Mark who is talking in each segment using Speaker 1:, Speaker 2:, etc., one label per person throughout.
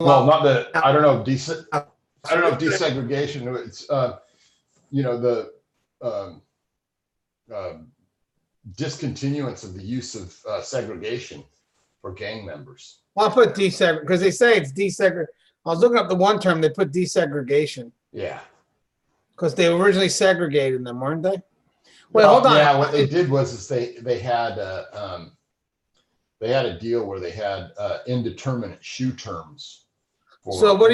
Speaker 1: Well, not the, I don't know, I don't know if desegregation, it's, you know, the discontinuance of the use of segregation for gang members.
Speaker 2: Well, I'll put desegregation because they say it's desegregation. I was looking up the one term, they put desegregation.
Speaker 1: Yeah.
Speaker 2: Because they originally segregated them, weren't they? Wait, hold on.
Speaker 1: Yeah, what they did was is they had a deal where they had indeterminate SHU terms.
Speaker 2: So what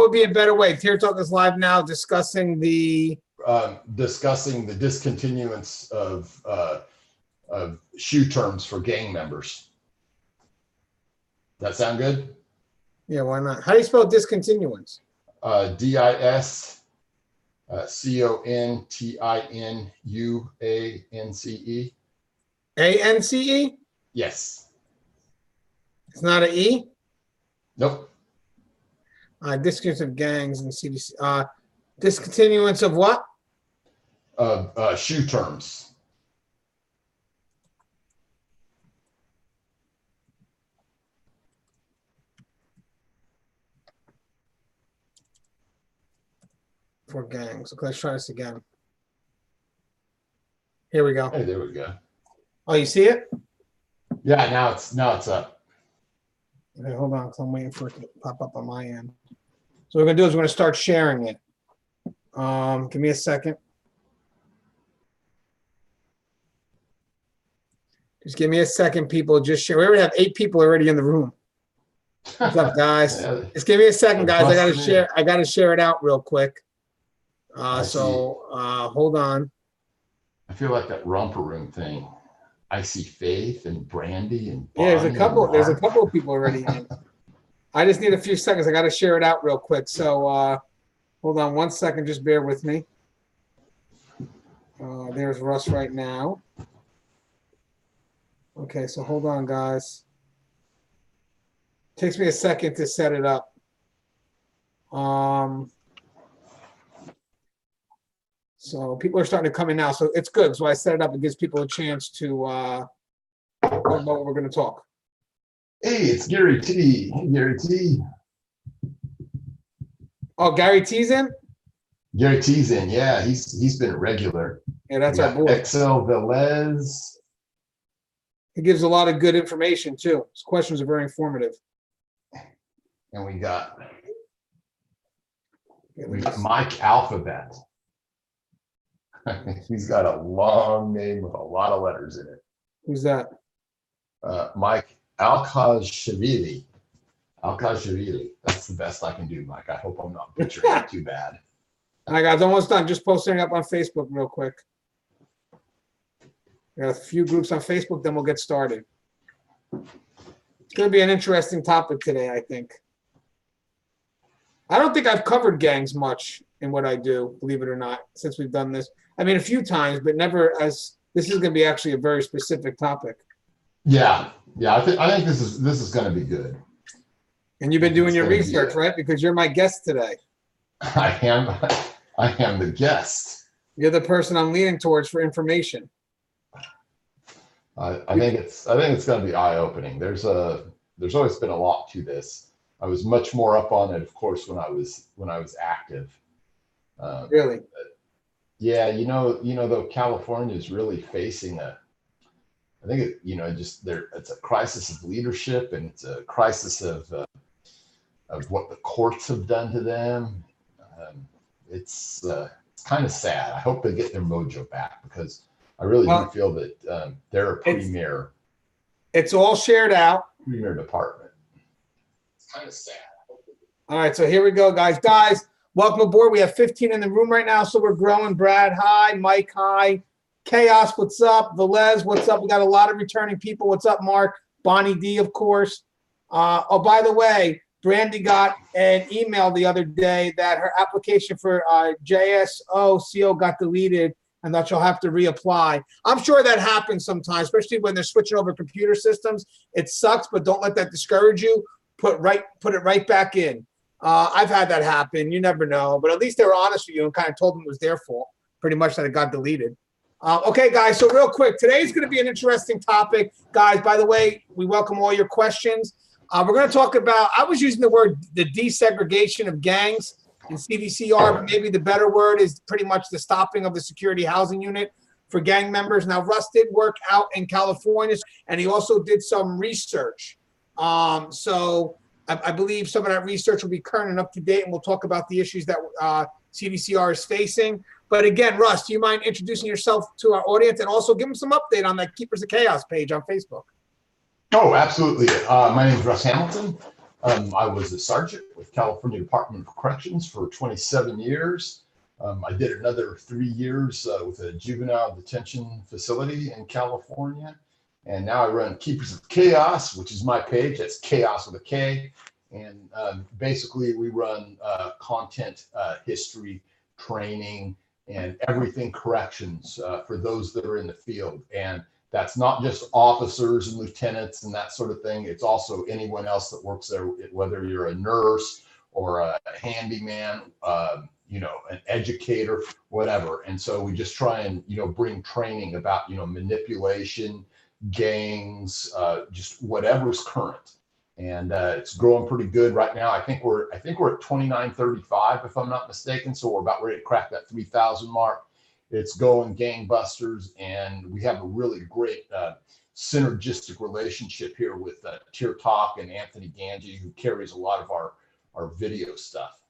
Speaker 2: would be a better way? Tier Talk is live now discussing the
Speaker 1: discontinuance of SHU terms for gang members. That sound good?
Speaker 2: Yeah, why not? How do you spell discontinuance?
Speaker 1: DISCONTINUANCE.
Speaker 2: ANCE?
Speaker 1: Yes.
Speaker 2: It's not an E?
Speaker 1: Nope.
Speaker 2: Discontinuance of gangs and CDC. Discontinuance of what?
Speaker 1: SHU terms.
Speaker 2: For gangs. Okay, let's try this again. Here we go.
Speaker 1: Hey, there we go.
Speaker 2: Oh, you see it?
Speaker 1: Yeah, now it's up.
Speaker 2: Okay, hold on, because I'm waiting for it to pop up on my end. So what we're gonna do is we're gonna start sharing it. Give me a second. Just give me a second, people. Just share. We already have 8 people already in the room. What's up, guys?
Speaker 1: Yeah,
Speaker 2: just give me a second, guys. I gotta share. I gotta share it out real quick. Hold on.
Speaker 1: I feel like that romper room thing. I see Faith and Brandy and
Speaker 2: Bonnie. Yeah, there's a couple of people already in. I just need a few seconds. I got to share it out real quick. So hold on 1 second. Just bear with me. There's Russ right now. Okay, so hold on, guys. Takes me a second to set it up. So people are starting to come in now. So it's good. So I set it up. It gives people a chance to talk about what we're going to talk.
Speaker 1: Hey, it's Gary T. Hey, Gary T.
Speaker 2: Oh, Gary T's in?
Speaker 1: Gary T's in. Yeah, he's been a regular.
Speaker 2: Yeah, that's our boy.
Speaker 1: Excel Velez.
Speaker 2: He gives a lot of good information too. His questions are very informative.
Speaker 1: And we got Mike Alphabet. He's got a long name with a lot of letters in it.
Speaker 2: Who's that?
Speaker 1: Mike Alkashvili. Alkashvili. That's the best I can do, Mike. I hope I'm not butchering it too bad.
Speaker 2: All right, guys, almost done. Just posting up on Facebook real quick. We got a few groups on Facebook, then we'll get started. It's going to be an interesting topic today, I think. I don't think I've covered gangs much in what I do, believe it or not, since we've done this. I mean, a few times, but never as this is going to be actually a very specific topic.
Speaker 1: Yeah, I think this is going to be good.
Speaker 2: And you've been doing your research, right? Because you're my guest today.
Speaker 1: I am the guest.
Speaker 2: You're the person I'm leaning towards for information.
Speaker 1: I think it's going to be eye-opening. There's always been a lot to this. I was much more up on it, of course, when I was active.
Speaker 2: Really?
Speaker 1: Yeah, you know, though California is really facing I think it's a crisis of leadership, and it's a crisis of what the courts have done to them. It's kind of sad. I hope they get their mojo back, because I really do feel that they're a premier.
Speaker 2: It's all shared out.
Speaker 1: Premier department. It's kind of sad.
Speaker 2: All right, so here we go, guys. Guys, welcome aboard. We have 15 in the room right now, so we're growing. Brad, hi. Mike, hi. Chaos, what's up? Velez, what's up? We got a lot of returning people. What's up, Mark? Bonnie D, of course. Oh, by the way, Brandy got an email the other day that her application for JSOCO got deleted and that she'll have to reapply. I'm sure that happens sometimes, especially when they're switching over computer systems. It sucks, but don't let that discourage you. Put it right back in. I've had that happen. You never know, but at least they were honest with you and kind of told them it was their fault, pretty much, that it got deleted. Okay, guys, so real quick, today's going to be an interesting topic. Guys, by the way, we welcome all your questions. We're going to talk about, I was using the word the desegregation of gangs in CDCR, but maybe the better word is pretty much the stopping of the security housing unit for gang members. Now, Russ did work out in California, and he also did some research. So I believe some of that research will be current and up to date, and we'll talk about the issues that CDCR is facing. But again, Russ, do you mind introducing yourself to our audience and also give them some update on that Keepers of Chaos page on Facebook?
Speaker 1: Oh, absolutely. My name is Russ Hamilton. I was a sergeant with California Department of Corrections for 27 years. I did another 3 years with a juvenile detention facility in California. And now I run Keepers of Chaos, which is my page. That's Chaos with a K. And basically we run content, history, training, and everything corrections for those that are in the field. And that's not just officers and lieutenants and that sort of thing. It's also anyone else that works there, whether you're a nurse or a handyman, an educator, whatever. And so we just try and, bring training about, manipulation, gangs, just whatever's current. And it's growing pretty good right now. I think we're at 2935, if I'm not mistaken. So we're about ready to crack that 3,000 mark. It's going gangbusters, and we have a really great synergistic relationship here with Tier Talk and Anthony Ganji, who carries a lot of our video stuff.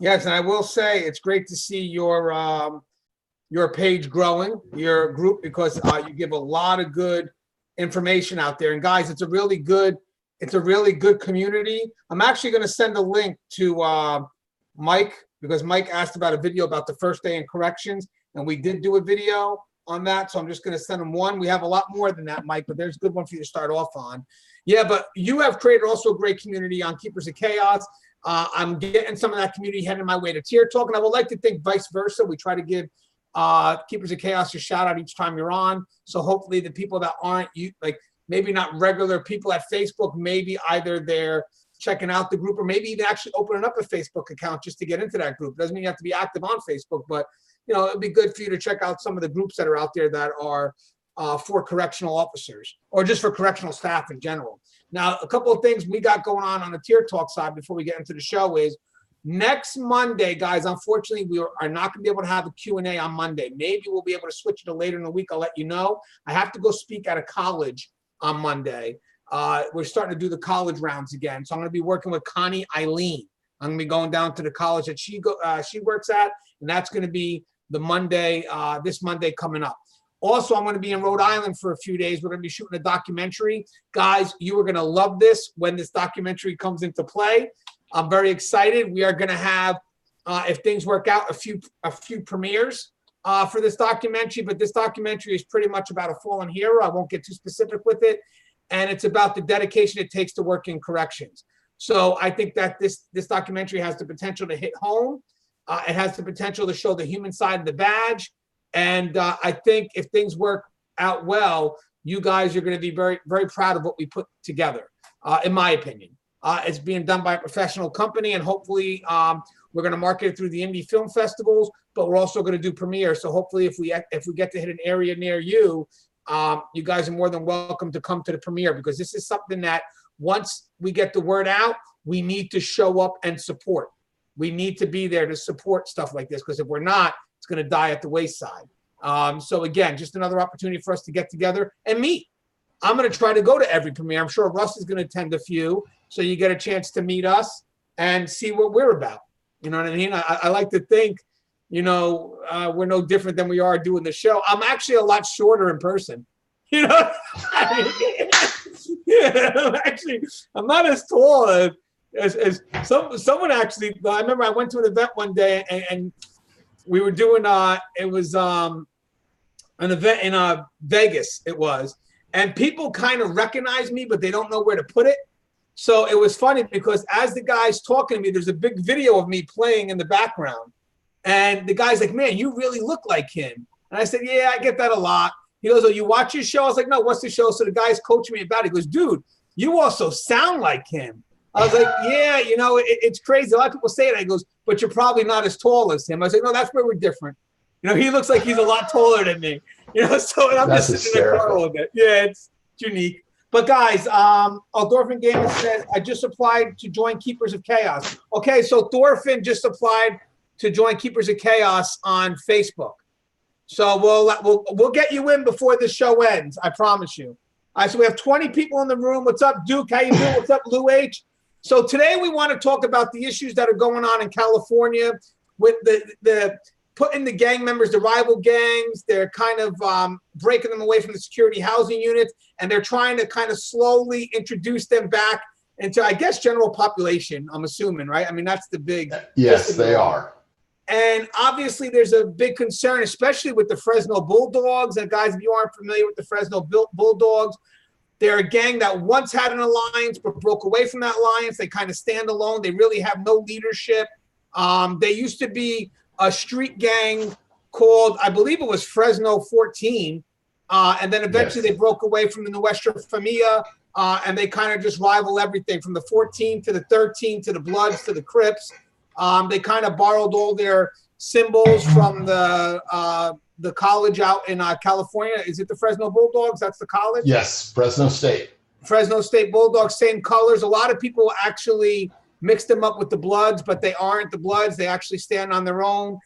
Speaker 2: Yes, and I will say it's great to see your page growing, your group, because you give a lot of good information out there. And guys, it's a really good community. I'm actually going to send a link to Mike, because Mike asked about a video about the first day in corrections, and we did do a video on that. So I'm just going to send him one. We have a lot more than that, Mike, but there's a good one for you to start off on. Yeah, but you have created also a great community on Keepers of Chaos. I'm getting some of that community heading my way to Tier Talk, and I would like to think vice versa. We try to give Keepers of Chaos a shout out each time you're on. So hopefully the people that aren't maybe not regular people at Facebook, maybe either they're checking out the group or maybe even actually opening up a Facebook account just to get into that group. It doesn't mean you have to be active on Facebook, but it'd be good for you to check out some of the groups that are out there that are for correctional officers or just for correctional staff in general. Now, a couple of things we got going on the Tier Talk side before we get into the show is next Monday, guys, unfortunately, we are not going to be able to have a Q&A on Monday. Maybe we'll be able to switch it to later in the week. I'll let you know. I have to go speak at a college on Monday. We're starting to do the college rounds again. So I'm going to be working with Connie Eileen. I'm going to be going down to the college that she works at, and that's going to be the Monday, this Monday coming up. Also, I'm going to be in Rhode Island for a few days. We're going to be shooting a documentary. Guys, you are going to love this when this documentary comes into play. I'm very excited. We are going to have, if things work out, a few premieres for this documentary. But this documentary is pretty much about a fallen hero. I won't get too specific with it. And it's about the dedication it takes to work in corrections. So I think that this documentary has the potential to hit home. It has the potential to show the human side of the badge. And I think if things work out well, you guys are going to be very, very proud of what we put together, in my opinion. It's being done by a professional company, and hopefully we're going to market it through the indie film festivals, but we're also going to do premieres. So hopefully if we get to hit an area near you, you guys are more than welcome to come to the premiere, because this is something that once we get the word out, we need to show up and support. We need to be there to support stuff like this, because if we're not, it's going to die at the wayside. So again, just another opportunity for us to get together and meet. I'm going to try to go to every premiere. I'm sure Russ is going to attend a few, so you get a chance to meet us and see what we're about. You know what I mean? I like to think, we're no different than we are doing the show. I'm actually a lot shorter in person. Yeah, I'm not as tall as someone actually. I remember I went to an event one day and we were doing it was an event in Vegas. It was, and people kind of recognize me, but they don't know where to put it. So it was funny because as the guy's talking to me, there's a big video of me playing in the background, and the guy's like, "Man, you really look like him." And I said, "Yeah, I get that a lot." He goes, "Oh, you watch his show?" I was like, "No, what's the show?" So the guy's coaching me about it. He goes, "Dude, you also sound like him." I was like, "Yeah, it's crazy. A lot of people say it." He goes, "But you're probably not as tall as him." I was like, "No, that's where we're different. He looks like he's a lot taller than me." So and I'm
Speaker 1: That's
Speaker 2: just sitting in the car a little bit. Yeah, it's unique. But guys, Thorfinn Gamer said, I just applied to join Keepers of Chaos. Okay, so Thorfinn just applied to join Keepers of Chaos on Facebook. So we'll get you in before the show ends. I promise you. All right, so we have 20 people in the room. What's up, Duke? How you doing? What's up, Lou H? So today we want to talk about the issues that are going on in California with the putting the gang members, the rival gangs. They're kind of breaking them away from the security housing units, and they're trying to kind of slowly introduce them back into, I guess, general population. I'm assuming, right? I mean, that's the big.
Speaker 1: Yes, they are.
Speaker 2: And obviously, there's a big concern, especially with the Fresno Bulldogs. And guys, if you aren't familiar with the Fresno Bulldogs, they're a gang that once had an alliance but broke away from that alliance. They kind of stand alone. They really have no leadership. They used to be a street gang called, I believe it was Fresno 14. And then eventually they broke away from the Nuestra Familia. And they kind of just rival everything from the 14 to the 13 to the Bloods to the Crips. They kind of borrowed all their symbols from the college out in California. Is it the Fresno Bulldogs? That's the college?
Speaker 1: Yes, Fresno State. Fresno
Speaker 2: State Bulldogs, same colors. A lot of people actually mix them up with the Bloods, but they aren't the Bloods. They actually stand on their own.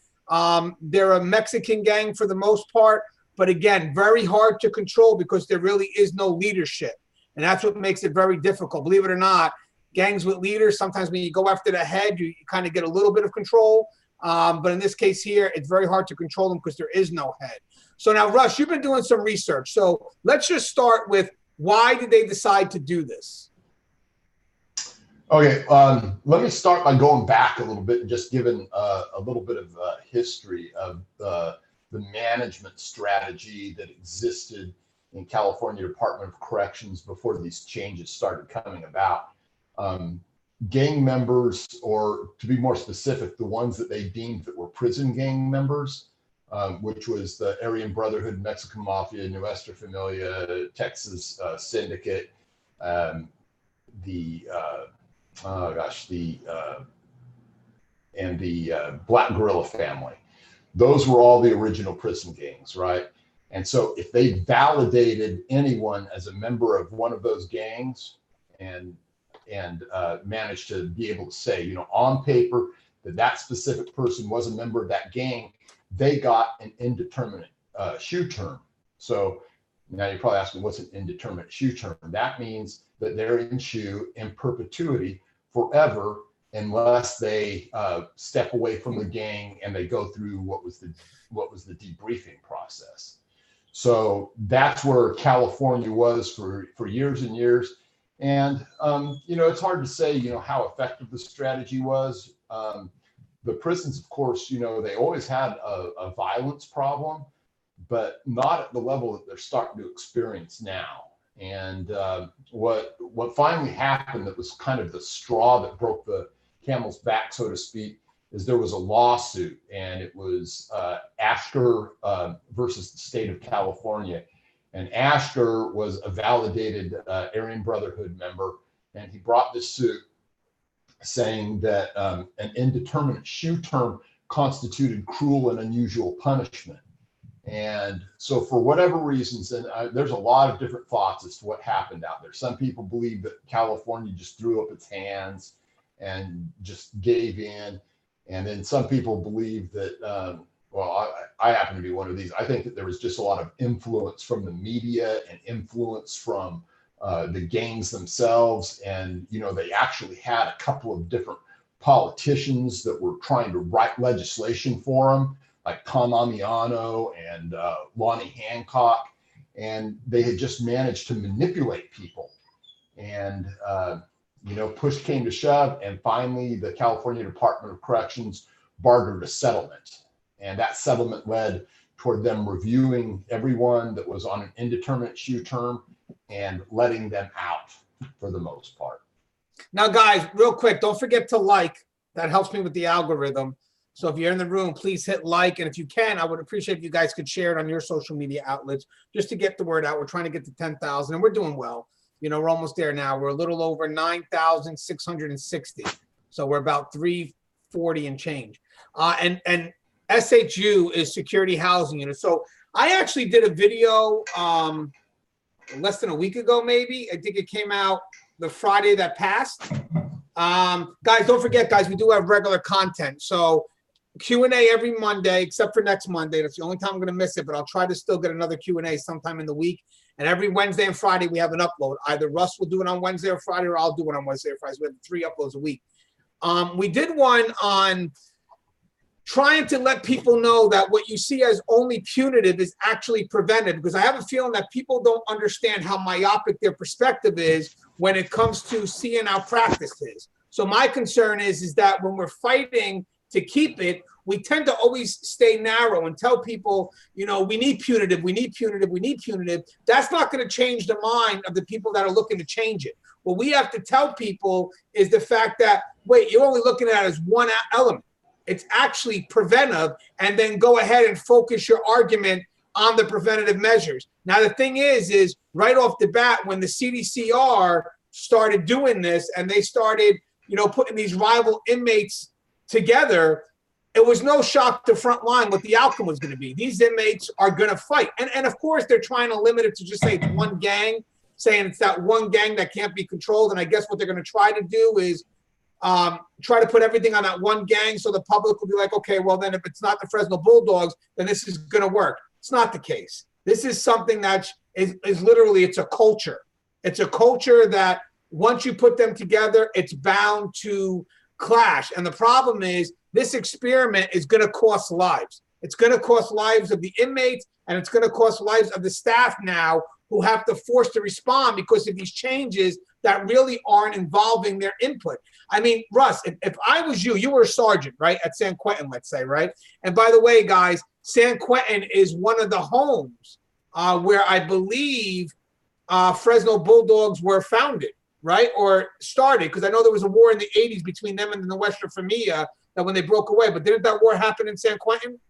Speaker 2: They're a Mexican gang for the most part, but again, very hard to control because there really is no leadership. And that's what makes it very difficult. Believe it or not, gangs with leaders, sometimes when you go after the head, you kind of get a little bit of control. But in this case here, it's very hard to control them because there is no head. So now, Russ, you've been doing some research. So let's just start with, why did they decide to do this?
Speaker 1: Okay, let me start by going back a little bit and just giving a little bit of history of the management strategy that existed in California Department of Corrections before these changes started coming about. Gang members, or to be more specific, the ones that they deemed that were prison gang members, which was the Aryan Brotherhood, Mexican Mafia, Nuestra Familia, Texas Syndicate, and the Black Guerrilla family. Those were all the original prison gangs, right? And so if they validated anyone as a member of one of those gangs and managed to be able to say, you know, on paper that that specific person was a member of that gang, they got an indeterminate SHU term. So now you're probably asking, what's an indeterminate SHU term? That means that they're in SHU in perpetuity forever, unless they step away from the gang and they go through what was the debriefing process. So that's where California was for years and years. And, you know, it's hard to say, you know, how effective the strategy was. The prisons, of course, you know, they always had a violence problem, but not at the level that they're starting to experience now. And what finally happened that was kind of the straw that broke the camel's back, so to speak, is there was a lawsuit, and it was Ashker versus the state of California. And Ashker was a validated Aryan Brotherhood member, and he brought this suit saying that an indeterminate SHU term constituted cruel and unusual punishment. And so for whatever reasons, and there's a lot of different thoughts as to what happened out there. Some people believe that California just threw up its hands and just gave in. And then some people believe that, well, I happen to be one of these. I think that there was just a lot of influence from the media and influence from the gangs themselves. And, you know, they actually had a couple of different politicians that were trying to write legislation for them, like Tom Amiano and Lonnie Hancock. And they had just managed to manipulate people. And, you know, push came to shove, and finally the California Department of Corrections bartered a settlement. And that settlement led toward them reviewing everyone that was on an indeterminate SHU term and letting them out for the most part.
Speaker 2: Now, guys, real quick, don't forget to like. That helps me with the algorithm. So if you're in the room, please hit like. And if you can, I would appreciate if you guys could share it on your social media outlets just to get the word out. We're trying to get to 10,000, and we're doing well. You know, we're almost there now. We're a little over 9,660. So we're about 340 and change. And SHU is security housing unit. So I actually did a video less than a week ago, maybe. I think it came out the Friday that passed. Guys, don't forget, guys, we do have regular content. So Q&A every Monday, except for next Monday. That's the only time I'm going to miss it, but I'll try to still get another Q&A sometime in the week. And every Wednesday and Friday, we have an upload. Either Russ will do it on Wednesday or Friday, or I'll do it on Wednesday or Friday. So we have 3 uploads a week. We did one on trying to let people know that what you see as only punitive is actually preventive, because I have a feeling that people don't understand how myopic their perspective is when it comes to seeing how practice is. So my concern is that when we're fighting to keep it, we tend to always stay narrow and tell people, you know, we need punitive, we need punitive, we need punitive. That's not going to change the mind of the people that are looking to change it. What we have to tell people is the fact that, wait, you're only looking at it as one element. It's actually preventive, and then go ahead and focus your argument on the preventative measures. Now, the thing is right off the bat, when the CDCR started doing this and they started, you know, putting these rival inmates together, it was no shock to frontline what the outcome was going to be. These inmates are going to fight. And of course, they're trying to limit it to just say it's one gang, saying it's that one gang that can't be controlled. And I guess what they're going to try to do is try to put everything on that one gang, so the public will be like, okay, well, then if it's not the Fresno Bulldogs, then this is going to work. It's not the case. This is something that is literally, it's a culture. It's a culture that once you put them together, it's bound to clash. And the problem is this experiment is going to cost lives. It's going to cost lives of the inmates, and it's going to cost lives of the staff now, who have to force to respond because of these changes that really aren't involving their input. I mean, Russ, if I was you, you were a sergeant, right, at San Quentin, let's say, right? And by the way, guys, San Quentin is one of the homes where I believe Fresno Bulldogs were founded, right, or started, because I know there was a war in the 80s between them and the Nuestra Familia that when they broke away. But didn't that war happen in San Quentin?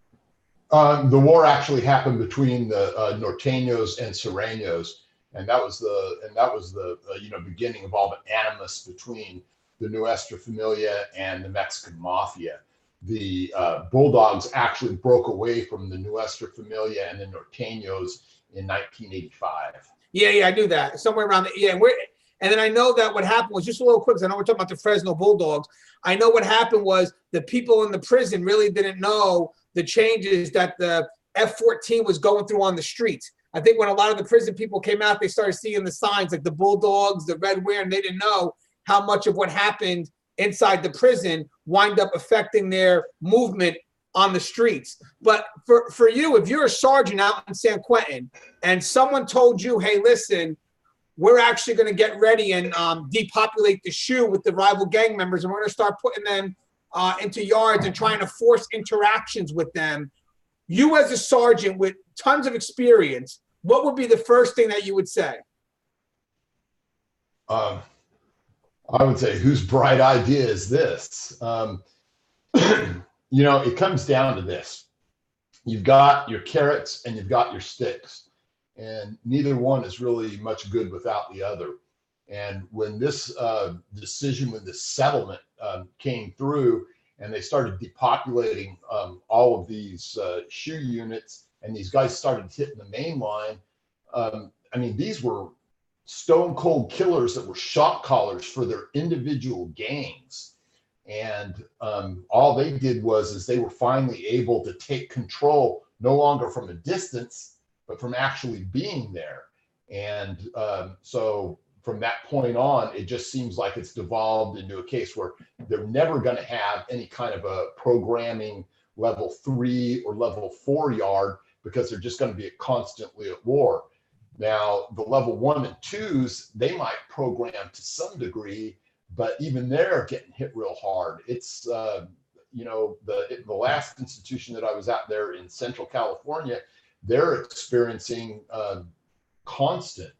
Speaker 1: The war actually happened between the Norteños and Sureños, and that was the you know, beginning of all the animus between the Nuestra Familia and the Mexican Mafia. The Bulldogs actually broke away from the Nuestra Familia and the Norteños in 1985.
Speaker 2: Yeah, I knew that. Somewhere around the, yeah, and then I know that what happened was, just a little quick, because I know we're talking about the Fresno Bulldogs. I know what happened was the people in the prison really didn't know the changes that the F-14 was going through on the streets. I think when a lot of the prison people came out, they started seeing the signs like the Bulldogs, the red wear, and they didn't know how much of what happened inside the prison wind up affecting their movement on the streets. But for you, if you're a sergeant out in San Quentin and someone told you, hey, listen, we're actually going to get ready and depopulate the SHU with the rival gang members, and we're going to start putting them into yards and trying to force interactions with them. You as a sergeant with tons of experience, what would be the first thing that you would say?
Speaker 1: I would say, whose bright idea is this? You know, it comes down to this. You've got your carrots and you've got your sticks, and neither one is really much good without the other. And when this decision, when this settlement came through and they started depopulating all of these SHU units, and these guys started hitting the main line, I mean, these were stone cold killers that were shot callers for their individual gangs. And all they did was they were finally able to take control, no longer from a distance, but from actually being there. And so from that point on, it just seems like it's devolved into a case where they're never going to have any kind of a programming level 3 or level 4 yard, because they're just going to be constantly at war. Now, the level 1 and 2s, they might program to some degree, but even they're getting hit real hard. It's, you know, the last institution that I was at there in Central California, they're experiencing constant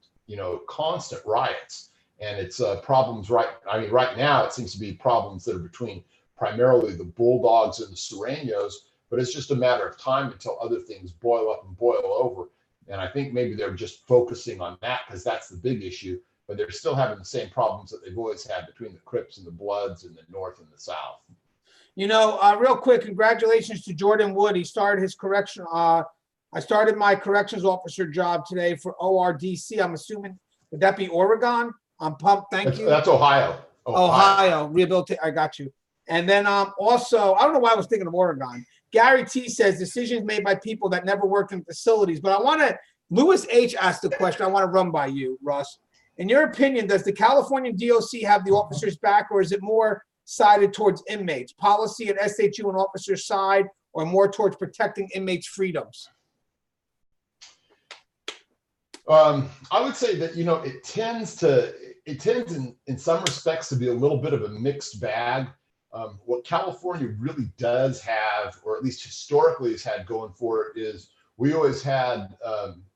Speaker 1: riots. And it's problems right now, it seems to be problems that are between primarily the Bulldogs and the Sureños, but it's just a matter of time until other things boil up and boil over. And I think maybe they're just focusing on that because that's the big issue, but they're still having the same problems that they've always had between the Crips and the Bloods in the North and the South.
Speaker 2: You know, real quick, congratulations to Jordan Wood. He started his correction I started my corrections officer job today for ORDC. I'm assuming, would that be Oregon? I'm pumped. Thank you.
Speaker 1: That's Ohio.
Speaker 2: Ohio. Rehabilitation. I got you. And then also, I don't know why I was thinking of Oregon. Gary T says decisions made by people that never worked in facilities. But I want to, Lewis H asked the question I want to run by you, Russ. In your opinion, does the California DOC have the officers back, or is it more sided towards inmates? Policy at SHU and officers' side, or more towards protecting inmates' freedoms?
Speaker 1: I would say that, it tends in some respects to be a little bit of a mixed bag. What California really does have, or at least historically has had going for it, is we always had,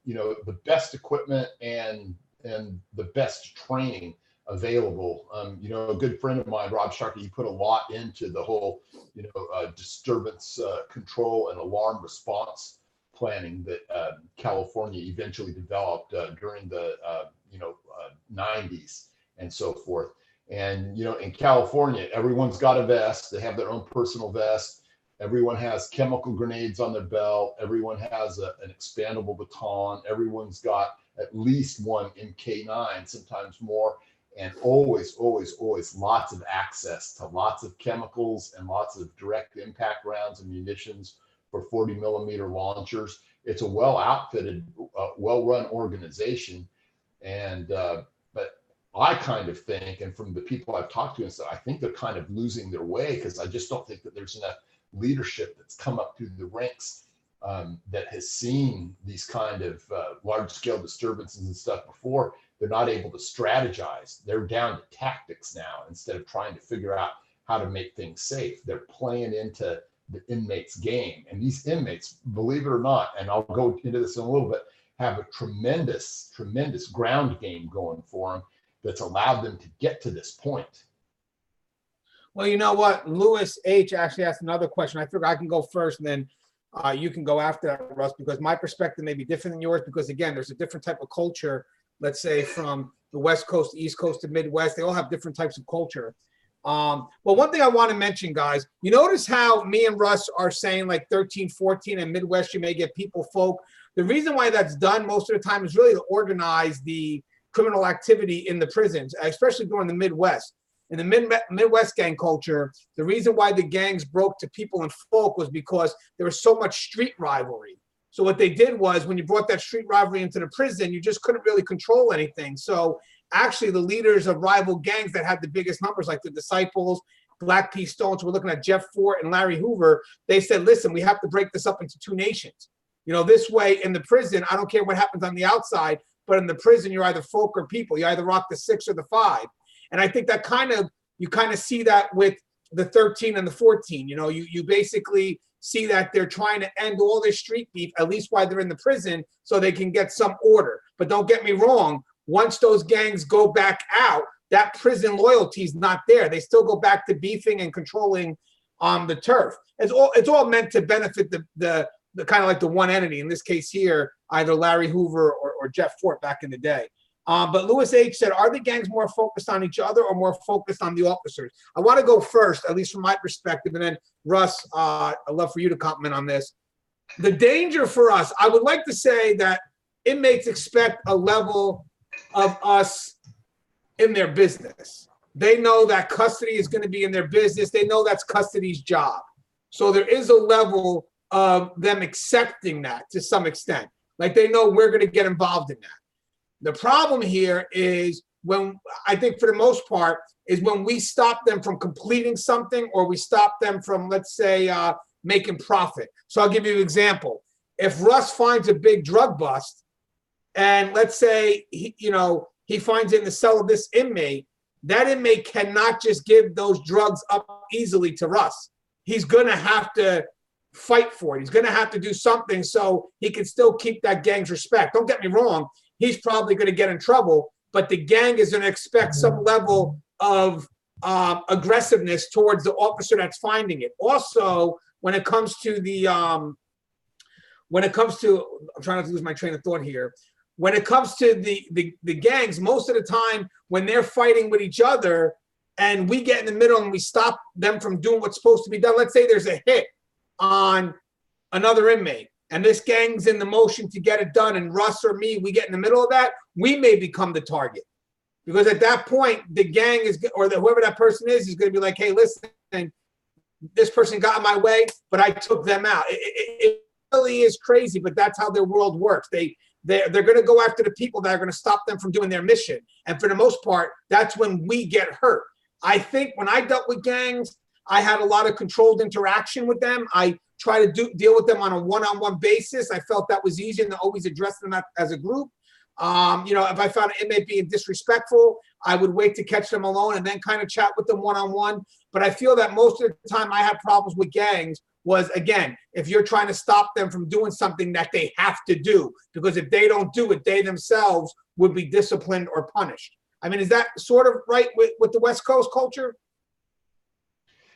Speaker 1: the best equipment and the best training available. A good friend of mine, Rob Sharkey, he put a lot into the whole, disturbance control and alarm response planning that California eventually developed during the 90s and so forth. And in California, everyone's got a vest. They have their own personal vest. Everyone has chemical grenades on their belt. Everyone has an expandable baton. Everyone's got at least one MK9, sometimes more, and always lots of access to lots of chemicals and lots of direct impact rounds and munitions for 40 millimeter launchers. It's a well outfitted, well run organization. And, but I kind of think, and from the people I've talked to and stuff, I think they're kind of losing their way, because I just don't think that there's enough leadership that's come up through the ranks that has seen these kind of large scale disturbances and stuff before. They're not able to strategize. They're down to tactics now instead of trying to figure out how to make things safe. They're playing into the inmates' game. And these inmates, believe it or not, and I'll go into this in a little bit, have a tremendous ground game going for them that's allowed them to get to this point.
Speaker 2: Well, you know what? Lewis H actually asked another question. I figure I can go first, and then you can go after that, Russ, because my perspective may be different than yours, because again, there's a different type of culture, let's say from the West Coast, East Coast to Midwest. They all have different types of culture. Well, one thing I want to mention, guys, you notice how me and Russ are saying like 13, 14, and Midwest, you may get people folk. The reason why that's done most of the time is really to organize the criminal activity in the prisons, especially during the Midwest. In the Midwest gang culture, the reason why the gangs broke to people and folk was because there was so much street rivalry. So what they did was, when you brought that street rivalry into the prison, you just couldn't really control anything. So actually the leaders of rival gangs that had the biggest numbers, like the Disciples, Black P. Stones, we're looking at Jeff Fort and Larry Hoover, they said, listen, we have to break this up into two nations. This way in the prison, I don't care what happens on the outside, but in the prison, you're either folk or people. You either rock the 6 or the 5. And I think that you kind of see that with the 13 and the 14. You basically see that they're trying to end all this street beef, at least while they're in the prison, so they can get some order. But don't get me wrong, once those gangs go back out, that prison loyalty is not there. They still go back to beefing and controlling the turf. It's all meant to benefit the kind of like the one entity, in this case here, either Larry Hoover or Jeff Fort back in the day. But Lewis H said, are the gangs more focused on each other or more focused on the officers? I want to go first, at least from my perspective, and then Russ, I'd love for you to comment on this. The danger for us, I would like to say that inmates expect a level of us in their business. They know that custody is going to be in their business. They know that's custody's job. So there is a level of them accepting that to some extent. Like they know we're going to get involved in that. The problem here is when, I think for the most part, is when we stop them from completing something, or we stop them from, let's say, making profit. So I'll give you an example. If Russ finds a big drug bust, and let's say, he finds it in the cell of this inmate, that inmate cannot just give those drugs up easily to Russ. He's going to have to fight for it. He's going to have to do something so he can still keep that gang's respect. Don't get me wrong. He's probably going to get in trouble, but the gang is going to expect some level of aggressiveness towards the officer that's finding it. Also, when it comes to I'm trying not to lose my train of thought here. When it comes to the gangs, most of the time when they're fighting with each other and we get in the middle and we stop them from doing what's supposed to be done, let's say there's a hit on another inmate and this gang's in the motion to get it done, and Russ or me, we get in the middle of that, we may become the target. Because at that point, the gang is, or whoever that person is going to be like, hey, listen, this person got in my way, but I took them out. It really is crazy, but that's how their world works. They're going to go after the people that are going to stop them from doing their mission. And for the most part, that's when we get hurt. I think when I dealt with gangs, I had a lot of controlled interaction with them. I try to deal with them on a one-on-one basis. I felt that was easier than always address them as a group. You know, if I found an inmate being disrespectful, I would wait to catch them alone and then kind of chat with them one-on-one. But I feel that most of the time I had problems with gangs was, again, if you're trying to stop them from doing something that they have to do, because if they don't do it, they themselves would be disciplined or punished. I mean, is that sort of right with the West Coast culture?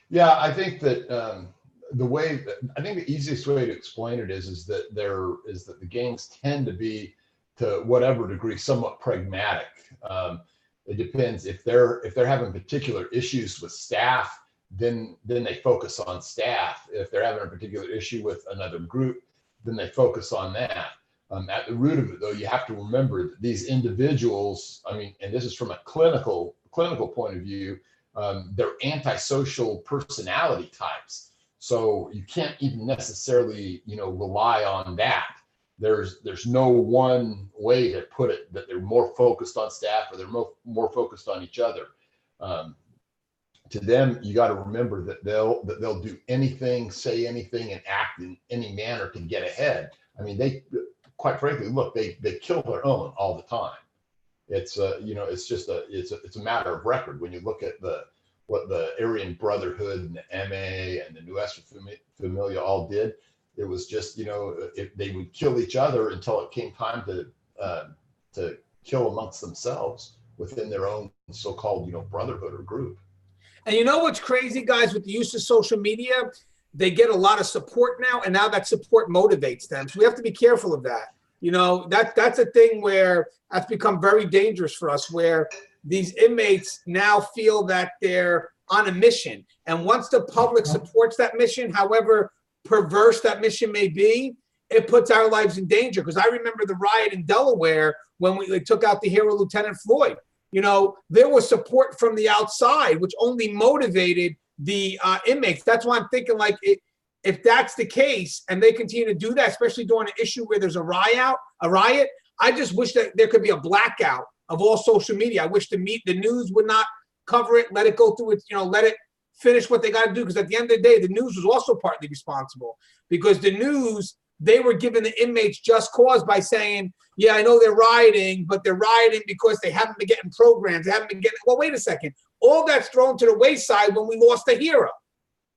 Speaker 1: Yeah, I think that I think the easiest way to explain it is that the gangs tend to be, to whatever degree, somewhat pragmatic. It depends if they're having particular issues with staff, then they focus on staff. If they're having a particular issue with another group, then they focus on that. At the root of it, though, you have to remember that these individuals, I mean, and this is from a clinical point of view, they're antisocial personality types. So you can't even necessarily, rely on that. There's no one way to put it that they're more focused on staff or they're more focused on each other. To them, you got to remember that they'll do anything, say anything, and act in any manner to get ahead. I mean, they, quite frankly, look, they kill their own all the time. It's it's a matter of record when you look at what the Aryan Brotherhood and the MA and the Nuestra Familia all did. It was just, if they would kill each other until it came time to kill amongst themselves within their own so-called, brotherhood or group.
Speaker 2: And you know what's crazy, guys, with the use of social media? They get a lot of support now, and now that support motivates them. So we have to be careful of that. That's a thing where that's become very dangerous for us, where these inmates now feel that they're on a mission. And once the public supports that mission, however perverse that mission may be, it puts our lives in danger. Because I remember the riot in Delaware when they took out the hero Lieutenant Floyd. There was support from the outside, which only motivated the inmates. That's why I'm thinking, like, if that's the case and they continue to do that, especially during an issue where there's a riot, I just wish that there could be a blackout of all social media. I wish the news would not cover it, let it go through it, let it finish what they got to do. Because at the end of the day, the news was also partly responsible, because the news, they were giving the inmates just cause by saying, yeah, I know they're rioting, but they're rioting because they haven't been getting programs. They haven't been getting, well, wait a second. All that's thrown to the wayside when we lost a hero.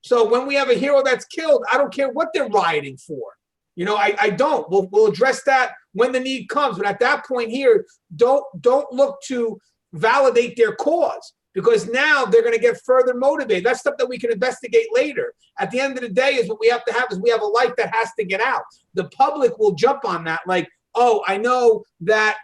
Speaker 2: So when we have a hero that's killed, I don't care what they're rioting for. I don't. We'll address that when the need comes. But at that point here, don't look to validate their cause, because now they're going to get further motivated. That's stuff that we can investigate later. At the end of the day, is what we have to have is we have a life that has to get out. The public will jump on that, like, oh, I know that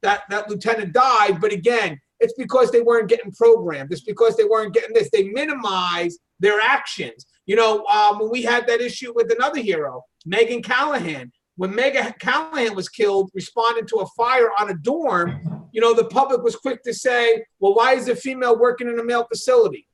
Speaker 2: that lieutenant died, but again, it's because they weren't getting programmed. It's because they weren't getting this. They minimize their actions. When we had that issue with another hero, Megan Callahan, when Megan Callahan was killed, responding to a fire on a dorm, the public was quick to say, well, why is a female working in a male facility?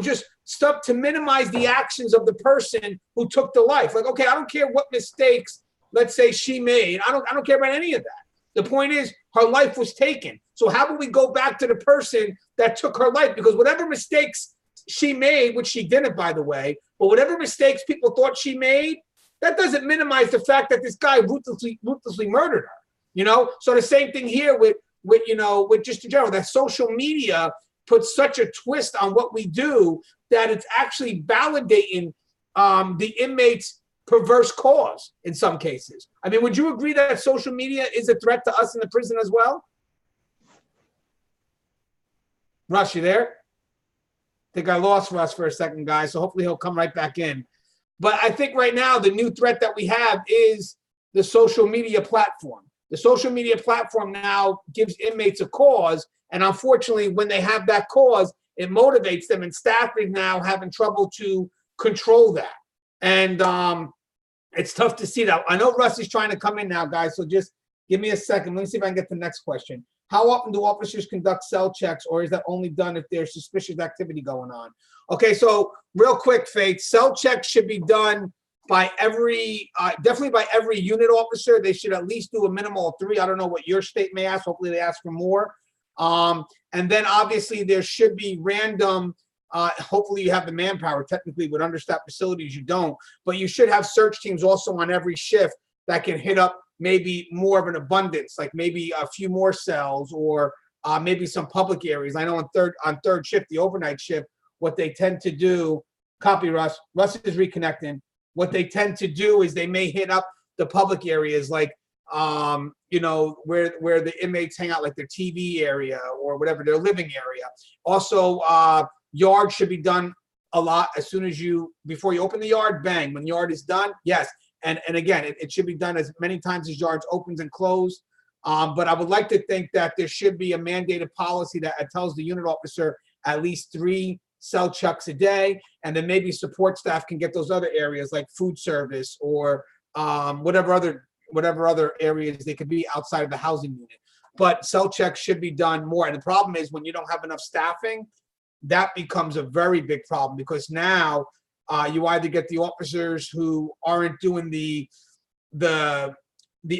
Speaker 2: Just stuff to minimize the actions of the person who took the life. Like, okay, I don't care what mistakes, let's say, she made. I don't care about any of that. The point is, her life was taken. So how about we go back to the person that took her life? Because whatever mistakes she made, which she didn't, by the way, but whatever mistakes people thought she made, that doesn't minimize the fact that this guy ruthlessly murdered her. So the same thing here with just in general, that social media puts such a twist on what we do that it's actually validating the inmates' perverse cause in some cases. I mean, would you agree that social media is a threat to us in the prison as well? Russ, you there? I think I lost Russ for a second, guys, so hopefully he'll come right back in. But I think right now the new threat that we have is the social media platform. The social media platform now gives inmates a cause, and unfortunately, when they have that cause, it motivates them, and staff is now having trouble to control that. And It's tough to see that. I know Rusty's trying to come in now, guys, so just give me a second. Let me see if I can get the next question. How often do officers conduct cell checks, or is that only done if there's suspicious activity going on? Okay, so real quick, Faith, cell checks should be done by every, definitely by every unit officer. They should at least do a minimum of 3. I don't know what your state may ask. Hopefully they ask for more. And then obviously there should be random, hopefully you have the manpower. Technically with understaffed facilities, you don't, but you should have search teams also on every shift that can hit up maybe more of an abundance, like maybe a few more cells, or maybe some public areas. I know on third shift, the overnight shift, what they tend to do, copy Russ is reconnecting. What they tend to do is they may hit up the public areas, like you know, where the inmates hang out, like their TV area or whatever, their living area. Also, yard should be done a lot as soon as before you open the yard, bang. When the yard is done, yes. And again, it should be done as many times as yards opens and closed. But I would like to think that there should be a mandated policy that tells the unit officer at least 3 cell checks a day, and then maybe support staff can get those other areas like food service or whatever other areas they could be outside of the housing unit. But cell checks should be done more. And the problem is when you don't have enough staffing, that becomes a very big problem, because now you either get the officers who aren't doing the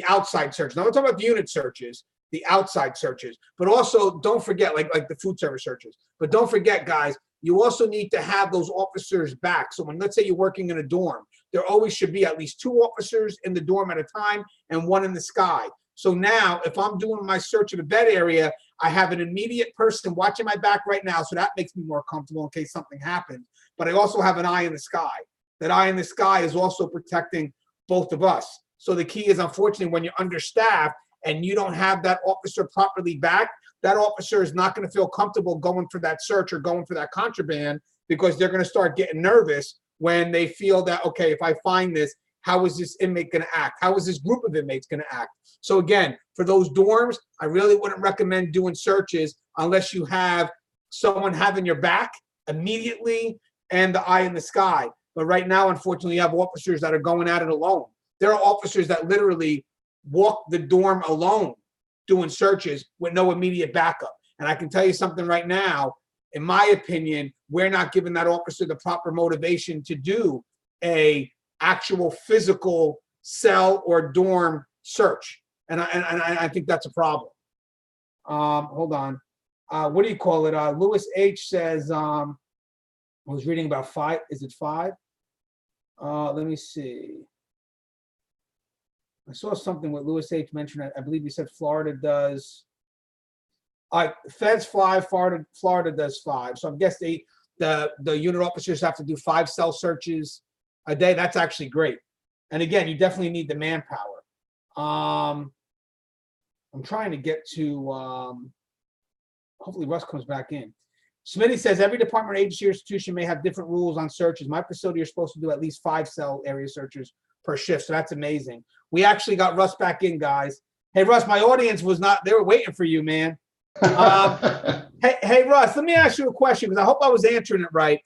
Speaker 2: outside search. Now we're talking about the unit searches, the outside searches, but also don't forget like the food service searches. But don't forget, guys, you also need to have those officers back. So when, let's say you're working in a dorm, there always should be at least 2 officers in the dorm at a time and 1 in the sky. So now if I'm doing my search of the bed area, I have an immediate person watching my back right now. So that makes me more comfortable in case something happens. But I also have an eye in the sky. That eye in the sky is also protecting both of us. So the key is, unfortunately, when you're understaffed and you don't have that officer properly back, that officer is not going to feel comfortable going for that search or going for that contraband, because they're going to start getting nervous when they feel that, okay, if I find this, how is this inmate going to act? How is this group of inmates going to act? So again, for those dorms, I really wouldn't recommend doing searches unless you have someone having your back immediately and the eye in the sky. But right now, unfortunately, you have officers that are going at it alone. There are officers that literally walk the dorm alone doing searches with no immediate backup. And I can tell you something right now, in my opinion, we're not giving that officer the proper motivation to do a actual physical cell or dorm search. And I think that's a problem. Hold on. What do you call it? Lewis H says, I was reading about 5. Is it 5? Let me see. I saw something with Lewis H mentioned. I believe he said Florida does. Feds 5, Florida does 5. So I guess the unit officers have to do 5 cell searches a day. That's actually great. And again, you definitely need the manpower. I'm trying to get to. Hopefully, Russ comes back in. Smitty says every department, agency, or institution may have different rules on searches. My facility, you're supposed to do at least 5 cell area searches per shift. So that's amazing. We actually got Russ back in, guys. Hey, Russ, my audience was not, they were waiting for you, man. Hey, Russ, let me ask you a question, because I hope I was answering it right.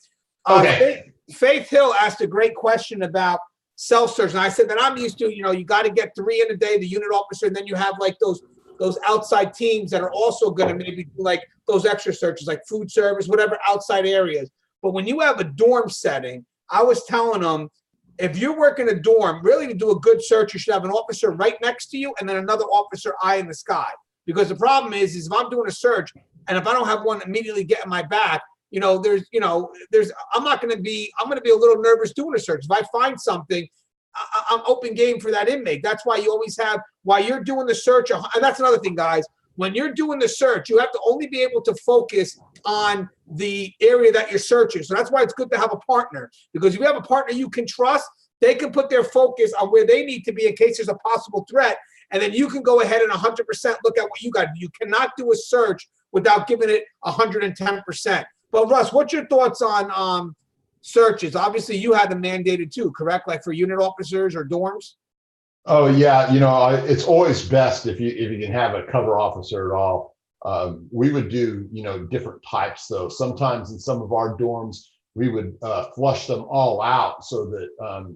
Speaker 1: Okay.
Speaker 2: Faith Hill asked a great question about cell search. And I said that I'm used to, you got to get 3 in a day, the unit officer, and then you have like those outside teams that are also going to maybe do like those extra searches, like food service, whatever outside areas. But when you have a dorm setting, I was telling them, if you're working a dorm, really to do a good search, you should have an officer right next to you and then another officer eye in the sky. Because the problem is if I'm doing a search and if I don't have one immediately getting my back, I'm going to be a little nervous doing a search. If I find something, I'm open game for that inmate. That's why you always have, while you're doing the search, and that's another thing, guys, when you're doing the search, you have to only be able to focus on the area that you're searching. So that's why it's good to have a partner, because if you have a partner you can trust, they can put their focus on where they need to be in case there's a possible threat. And then you can go ahead and 100% look at what you got. You cannot do a search without giving it 110%. But Russ, what's your thoughts on searches? Obviously you had them mandated too, correct? Like for unit officers or dorms?
Speaker 1: Oh yeah, it's always best if you can have a cover officer at all. We would do different types though. Sometimes in some of our dorms flush them all out so that,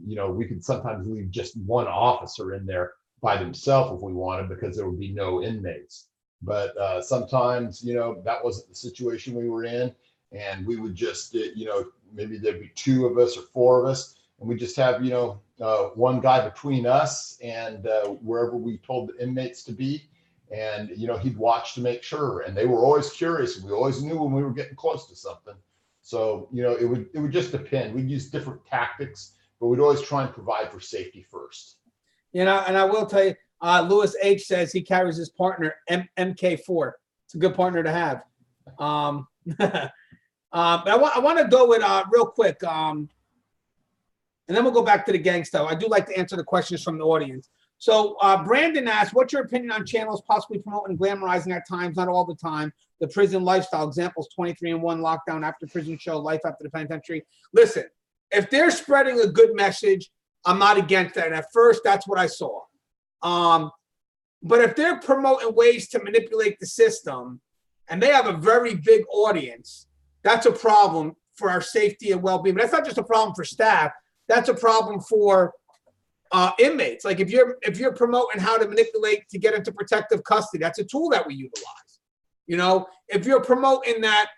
Speaker 1: you know, we could sometimes leave just one officer in there by themselves if we wanted, because there would be no inmates. But sometimes, you know, that wasn't the situation we were in, and we would just, you know, maybe there'd be 2 of us or 4 of us, and we just have, you know, one guy between us and wherever we told the inmates to be. And, you know, he'd watch to make sure, and they were always curious. We always knew when we were getting close to something. So, you know, it would just depend. We'd use different tactics, but we'd always try and provide for safety first.
Speaker 2: You know, and I will tell you, Lewis H says he carries his partner MK4. It's a good partner to have. But I want to go with real quick, and then we'll go back to the gang stuff. I do like to answer the questions from the audience. So Brandon asked, what's your opinion on channels possibly promoting and glamorizing at times, not all the time, the prison lifestyle? Examples, 23 and 1, lockdown after prison show, life after the penitentiary. Listen, if they're spreading a good message, I'm not against that. And at first, that's what I saw. But if they're promoting ways to manipulate the system, and they have a very big audience, that's a problem for our safety and well-being. But that's not just a problem for staff. That's a problem for inmates. Like if you're promoting how to manipulate to get into protective custody, that's a tool that we utilize. You know, if you're promoting that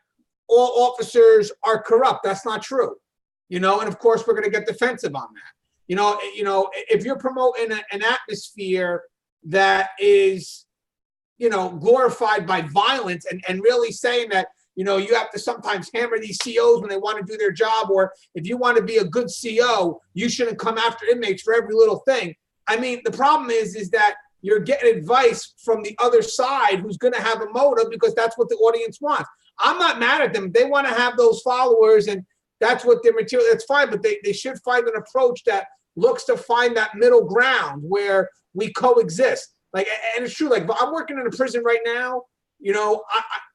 Speaker 2: all officers are corrupt, that's not true. You know, and of course we're going to get defensive on that. You know, if you're promoting an atmosphere that is, you know, glorified by violence and really saying that, you know, you have to sometimes hammer these COs when they want to do their job, or if you want to be a good CO, you shouldn't come after inmates for every little thing. I mean, the problem is that you're getting advice from the other side who's going to have a motive because that's what the audience wants. I'm not mad at them. They want to have those followers and that's what their material, that's fine, but they should find an approach that looks to find that middle ground where we coexist. Like, and it's true, like I'm working in a prison right now. You know,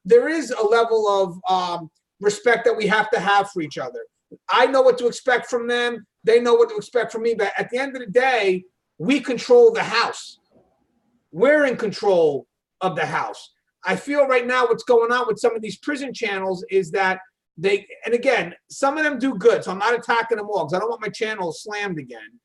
Speaker 2: there is a level of respect that we have to have for each other. I know what to expect from them. They know what to expect from me. But at the end of the day, we control the house. We're in control of the house. I feel right now what's going on with some of these prison channels is that they, and again, some of them do good. So I'm not attacking them all because I don't want my channel slammed again.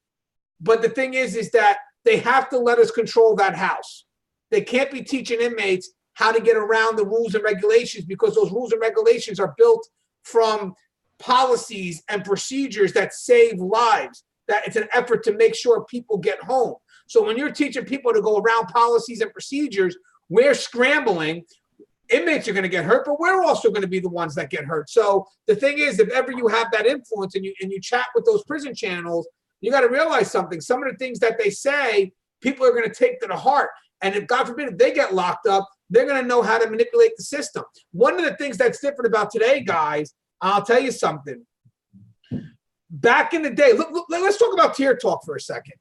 Speaker 2: But the thing is that they have to let us control that house. They can't be teaching inmates how to get around the rules and regulations because those rules and regulations are built from policies and procedures that save lives, that it's an effort to make sure people get home. So when you're teaching people to go around policies and procedures, we're scrambling. Inmates are going to get hurt, but we're also going to be the ones that get hurt. So the thing is, if ever you have that influence and you chat with those prison channels, you got to realize something. Some of the things that they say, people are going to take to the heart. And if, God forbid, if they get locked up, they're going to know how to manipulate the system. One of the things that's different about today, guys, I'll tell you something. Back in the day, let's talk about Tier Talk for a second.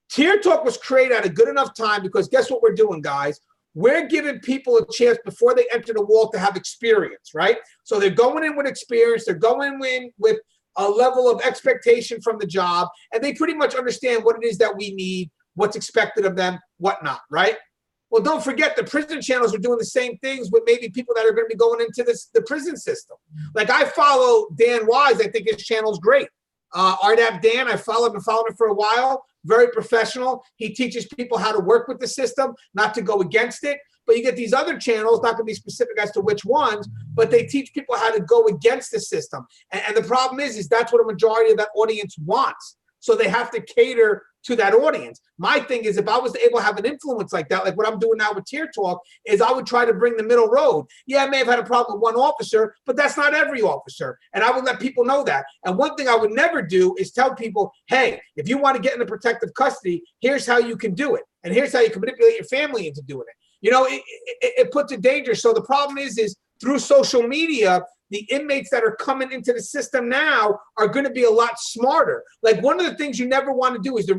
Speaker 2: Tier Talk was created at a good enough time because guess what we're doing, guys? We're giving people a chance before they enter the wall to have experience, right? So they're going in with experience. They're going in with a level of expectation from the job, and they pretty much understand what it is that we need, what's expected of them, whatnot, right? Well, don't forget the prison channels are doing the same things with maybe people that are going to be going into the prison system. Like I follow Dan Wise. I think his channel's great. RDAP Dan, I've followed him for a while. Very professional. He teaches people how to work with the system, not to go against it. But you get these other channels, not going to be specific as to which ones, but they teach people how to go against the system. And the problem is that's what a majority of that audience wants. So they have to cater to that audience. My thing is, if I was able to have an influence like that, like what I'm doing now with Tier Talk, is I would try to bring the middle road. Yeah, I may have had a problem with one officer, but that's not every officer. And I would let people know that. And one thing I would never do is tell people, hey, if you want to get into protective custody, here's how you can do it. And here's how you can manipulate your family into doing it. You know, it puts a danger. So the problem is through social media, the inmates that are coming into the system now are going to be a lot smarter. Like one of the things you never want to do is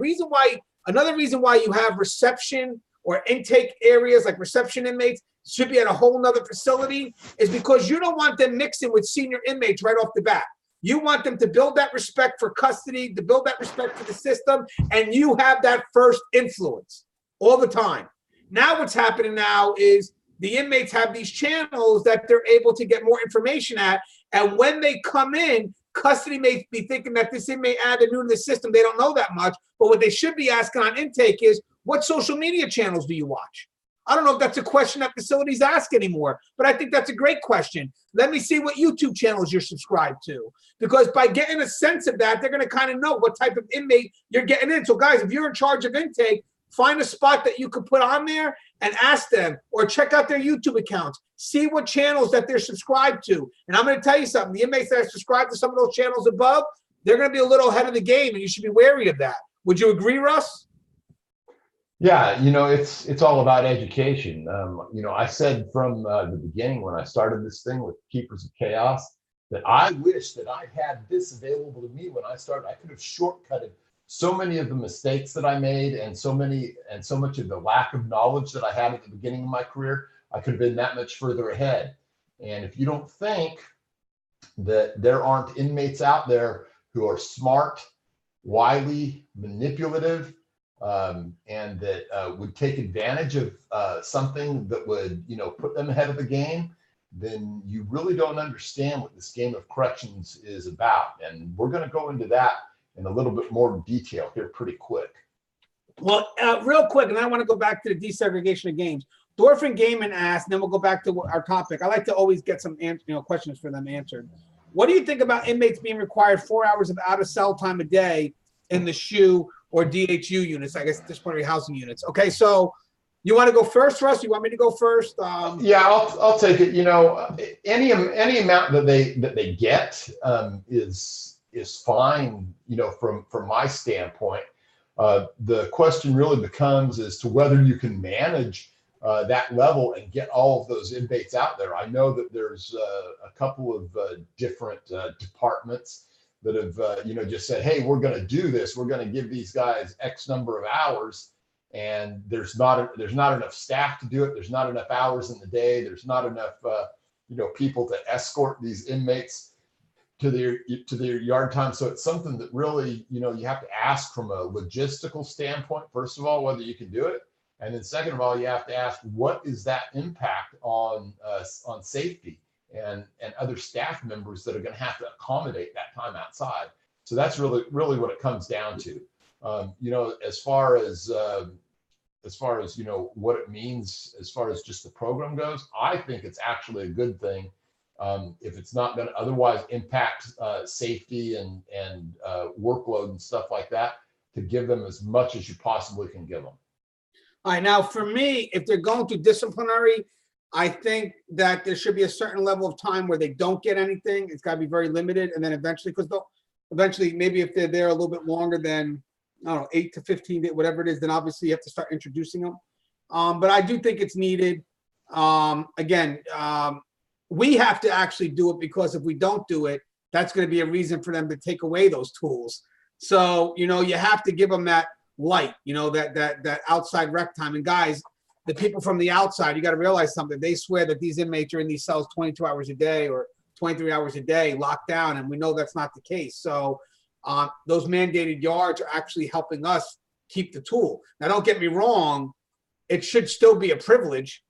Speaker 2: another reason why you have reception or intake areas like reception inmates should be at a whole nother facility is because you don't want them mixing with senior inmates right off the bat. You want them to build that respect for custody, to build that respect for the system, and you have that first influence all the time. Now what's happening now is the inmates have these channels that they're able to get more information at. And when they come in, custody may be thinking that this inmate added new to the system. They don't know that much. But what they should be asking on intake is, what social media channels do you watch? I don't know if that's a question that facilities ask anymore, but I think that's a great question. Let me see what YouTube channels you're subscribed to. Because by getting a sense of that, they're going to kind of know what type of inmate you're getting in. So guys, if you're in charge of intake, find a spot that you could put on there and ask them, or check out their YouTube accounts. See what channels that they're subscribed to. And I'm going to tell you something. The inmates that are subscribed to some of those channels above, they're going to be a little ahead of the game, and you should be wary of that. Would you agree, Russ?
Speaker 1: Yeah, it's all about education. I said from the beginning when I started this thing with Keepers of Chaos that I wish that I had this available to me when I started. I could have shortcutted so many of the mistakes that I made, and so much of the lack of knowledge that I had at the beginning of my career. I could have been that much further ahead. And if you don't think that there aren't inmates out there who are smart, wily, manipulative, and that would take advantage of something that would, put them ahead of the game, then you really don't understand what this game of corrections is about. And we're going to go into that in a little bit more detail here pretty quick.
Speaker 2: Well, real quick, and I want to go back to the desegregation of games. Dorfin Gaiman asked, and then we'll go back to our topic. I like to always get some questions for them answered. What do you think about inmates being required 4 hours of out-of-cell time a day in the SHU or DHU units? I guess disciplinary housing units. Okay, so you want to go first, Russ? You want me to go first?
Speaker 1: Yeah, I'll take it. Any amount that they get is fine. From my standpoint, the question really becomes as to whether you can manage that level and get all of those inmates out there. I know that there's a couple of different departments that have just said, hey, we're going to do this. We're going to give these guys X number of hours, and there's not enough staff to do it. There's not enough hours in the day. There's not enough people to escort these inmates to their yard time. So it's something that really you have to ask from a logistical standpoint, first of all, whether you can do it. And then second of all, you have to ask, what is that impact on safety and other staff members that are going to have to accommodate that time outside? So that's really what it comes down to. As far as what it means as far as just the program goes, I think it's actually a good thing if it's not going to otherwise impact safety and workload and stuff like that, to give them as much as you possibly can give them.
Speaker 2: All right, now for me, if they're going through disciplinary, I think that there should be a certain level of time where they don't get anything. It's got to be very limited, and then eventually, maybe if they're there a little bit longer than, I don't know, 8 to 15 days, whatever it is, then obviously you have to start introducing them. But I do think it's needed. We have to actually do it, because if we don't do it, that's going to be a reason for them to take away those tools. So, you have to give them that light, that outside rec time. And guys, the people from the outside, you got to realize something. They swear that these inmates are in these cells 22 hours a day or 23 hours a day locked down, and we know that's not the case. So those mandated yards are actually helping us keep the tool. Now, don't get me wrong, it should still be a privilege.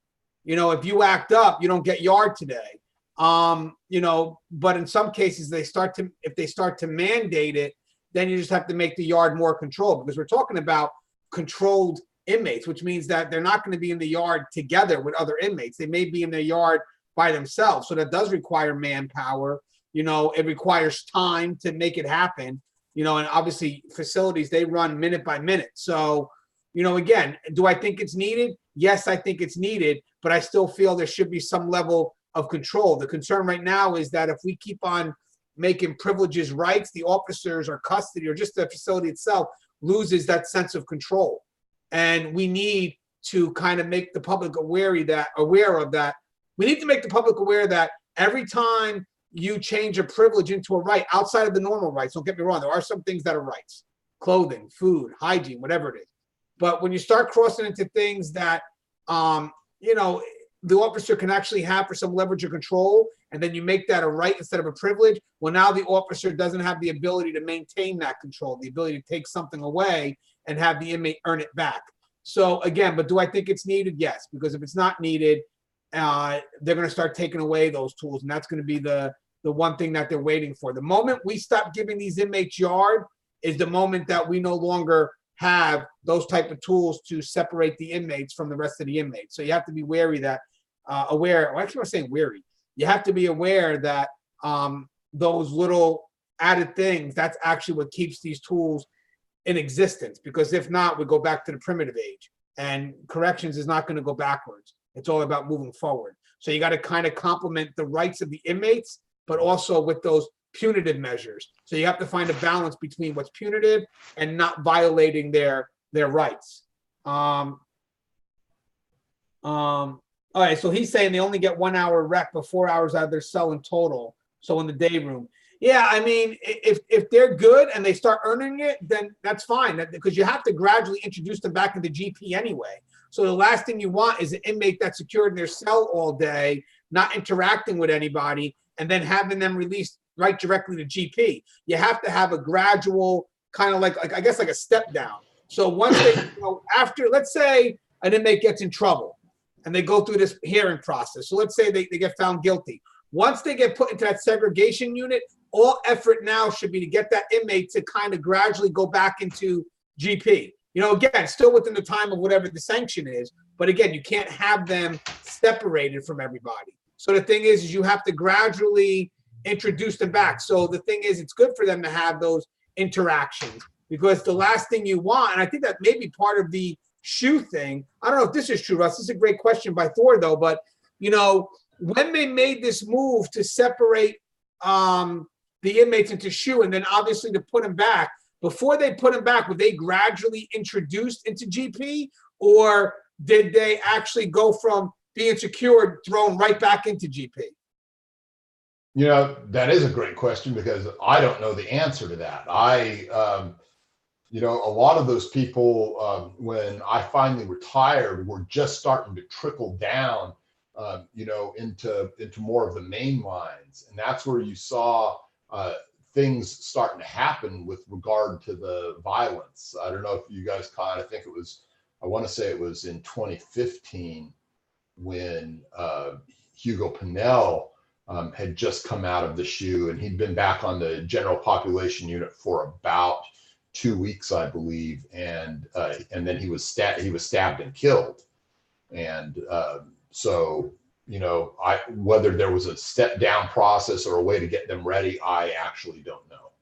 Speaker 2: If you act up, you don't get yard today. But in some cases, if they start to mandate it, then you just have to make the yard more controlled, because we're talking about controlled inmates, which means that they're not going to be in the yard together with other inmates. They may be in their yard by themselves. So that does require manpower. It requires time to make it happen. And obviously facilities, they run minute by minute. So, again, do I think it's needed? Yes, I think it's needed, but I still feel there should be some level of control. The concern right now is that if we keep on making privileges rights, the officers or custody or just the facility itself loses that sense of control. And we need to kind of make the public aware of that. We need to make the public aware that every time you change a privilege into a right outside of the normal rights, don't get me wrong, there are some things that are rights, clothing, food, hygiene, whatever it is. But when you start crossing into things that, the officer can actually have for some leverage or control, and then you make that a right instead of a privilege, well, now the officer doesn't have the ability to maintain that control, the ability to take something away and have the inmate earn it back. So again, but do I think it's needed? Yes, because if it's not needed, they're going to start taking away those tools. And that's going to be the one thing that they're waiting for. The moment we stop giving these inmates yard is the moment that we no longer have those type of tools to separate the inmates from the rest of the inmates. So you have to be wary that, aware, well, actually I'm saying wary. You have to be aware that those little added things, that's actually what keeps these tools in existence. Because if not, we go back to the primitive age, and corrections is not going to go backwards. It's all about moving forward. So you got to kind of complement the rights of the inmates, but also with those punitive measures. So you have to find a balance between what's punitive and not violating their rights. All right, so he's saying they only get 1 hour rec, but 4 hours out of their cell in total. So in the day room. Yeah, I mean, if they're good and they start earning it, then that's fine, because you have to gradually introduce them back into GP anyway. So the last thing you want is an inmate that's secured in their cell all day, not interacting with anybody, and then having them released right directly to GP. You have to have a gradual kind of like I guess like a step down. So once they, after, let's say an inmate gets in trouble and they go through this hearing process. So let's say they get found guilty. Once they get put into that segregation unit, all effort now should be to get that inmate to kind of gradually go back into GP. Again, still within the time of whatever the sanction is, but again, you can't have them separated from everybody. So the thing is you have to gradually introduce them back. So the thing is, it's good for them to have those interactions, because the last thing you want, and I think that may be part of the SHU thing. I don't know if this is true, Russ. This is a great question by Thor, though. But, when they made this move to separate the inmates into SHU and then obviously to put them back, before they put them back, were they gradually introduced into GP, or did they actually go from being secured, thrown right back into GP?
Speaker 1: That is a great question, because I don't know the answer to that. A lot of those people, when I finally retired, were just starting to trickle down, into more of the main lines. And that's where you saw things starting to happen with regard to the violence. I don't know if you guys caught, I want to say it was in 2015 when Hugo Pinnell had just come out of the SHU, and he'd been back on the general population unit for about 2 weeks, I believe, and then he was stabbed and killed. And so, whether there was a step down process or a way to get them ready, I actually don't know.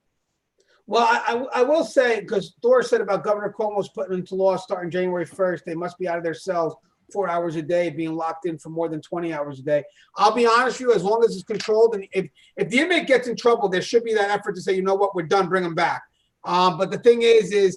Speaker 2: Well, I will say, because Thor said about Governor Cuomo's putting into law starting January 1st, they must be out of their cells 4 hours a day, being locked in for more than 20 hours a day. I'll be honest with you, as long as it's controlled, and if the inmate gets in trouble, there should be that effort to say, you know what, we're done, bring them back. But the thing is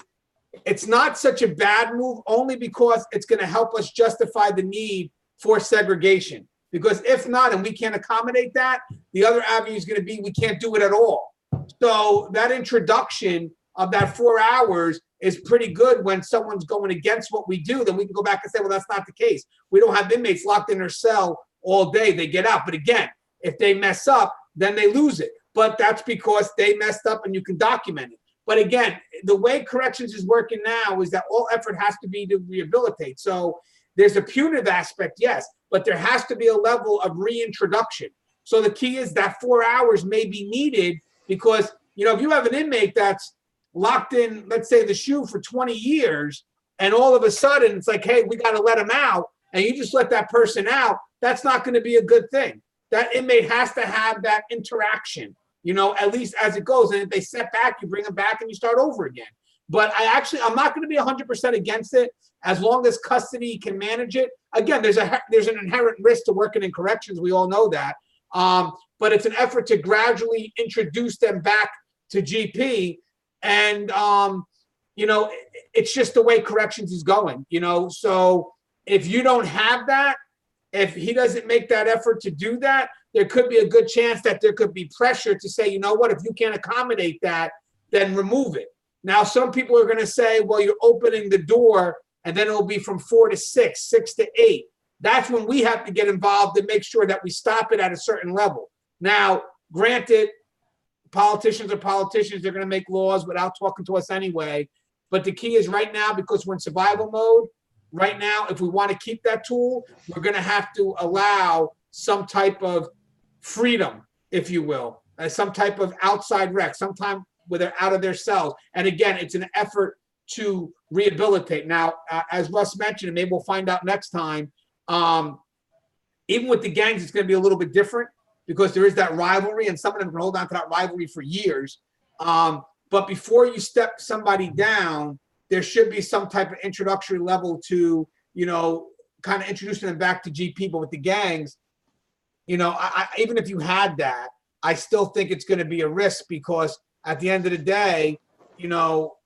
Speaker 2: it's not such a bad move, only because it's going to help us justify the need for segregation. Because if not, and we can't accommodate that, the other avenue is going to be we can't do it at all. So that introduction of that 4 hours is pretty good. When someone's going against what we do, then we can go back and say, well, that's not the case. We don't have inmates locked in their cell all day. They get out. But again, if they mess up, then they lose it. But that's because they messed up, and you can document it. But again, the way corrections is working now is that all effort has to be to rehabilitate. So there's a punitive aspect, yes, but there has to be a level of reintroduction. So the key is that 4 hours may be needed, because, if you have an inmate that's locked in, let's say the SHU for 20 years, and all of a sudden it's like, hey, we got to let him out, and you just let that person out, that's not going to be a good thing. That inmate has to have that interaction, at least as it goes. And if they step back, you bring them back and you start over again. But I'm not going to be 100% against it, as long as custody can manage it. Again, there's an inherent risk to working in corrections. We all know that. But it's an effort to gradually introduce them back to GP. And, it's just the way corrections is going, So if you don't have that, if he doesn't make that effort to do that, there could be a good chance that there could be pressure to say, you know what, if you can't accommodate that, then remove it. Now, some people are going to say, well, you're opening the door, and then it'll be from 4 to 6, 6 to 8. That's when we have to get involved and make sure that we stop it at a certain level. Now, granted, politicians are politicians. They're going to make laws without talking to us anyway. But the key is right now, because we're in survival mode, right now, if we want to keep that tool, we're going to have to allow some type of freedom, if you will, some type of outside rec, sometime where they're out of their cells. And again, it's an effort to rehabilitate. Now, as Russ mentioned, and maybe we'll find out next time, even with the gangs, it's going to be a little bit different because there is that rivalry, and some of them can hold on to that rivalry for years. But before you step somebody down, there should be some type of introductory level to, you know, kind of introducing them back to GP. But with the gangs, you know, even if you had that, I still think it's going to be a risk because at the end of the day, you know,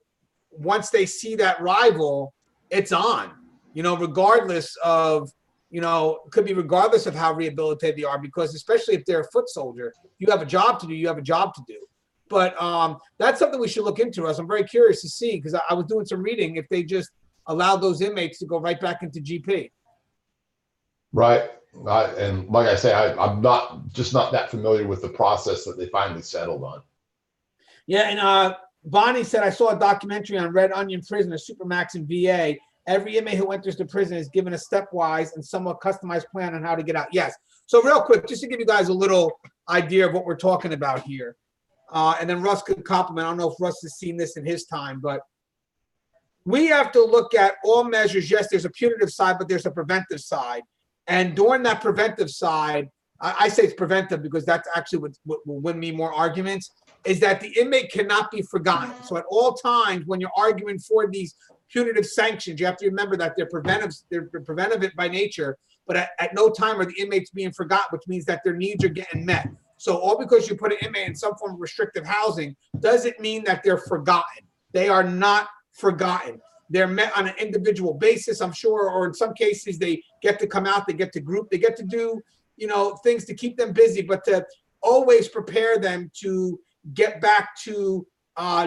Speaker 2: once they see that rival, it's on, you know, regardless of, you know, could be regardless of how rehabilitated they are, because especially if they're a foot soldier, you have a job to do, you have a job to do. But that's something we should look into. Us. I'm very curious to see, because I was doing some reading, if they just allowed those inmates to go right back into GP.
Speaker 1: Right. And like I say, I'm not that familiar with the process that they finally settled on.
Speaker 2: Yeah, and Bonnie said, I saw a documentary on Red Onion Prison, a Supermax in VA. Every inmate who enters the prison is given a stepwise and somewhat customized plan on how to get out. Yes. So real quick, just to give you guys a little idea of what we're talking about here. And then Russ could compliment. I don't know if Russ has seen this in his time, but we have to look at all measures. Yes, there's a punitive side, but there's a preventive side. And during that preventive side, I say it's preventive because that's actually what will win me more arguments, is that the inmate cannot be forgotten. So at all times when you're arguing for these punitive sanctions, you have to remember that they're preventive by nature, but at no time are the inmates being forgotten, which means that their needs are getting met. So all because you put an inmate in some form of restrictive housing doesn't mean that they're forgotten. They are not forgotten. They're met on an individual basis, I'm sure, or in some cases they get to come out, they get to group, they get to do, you know, things to keep them busy, but to always prepare them to get back to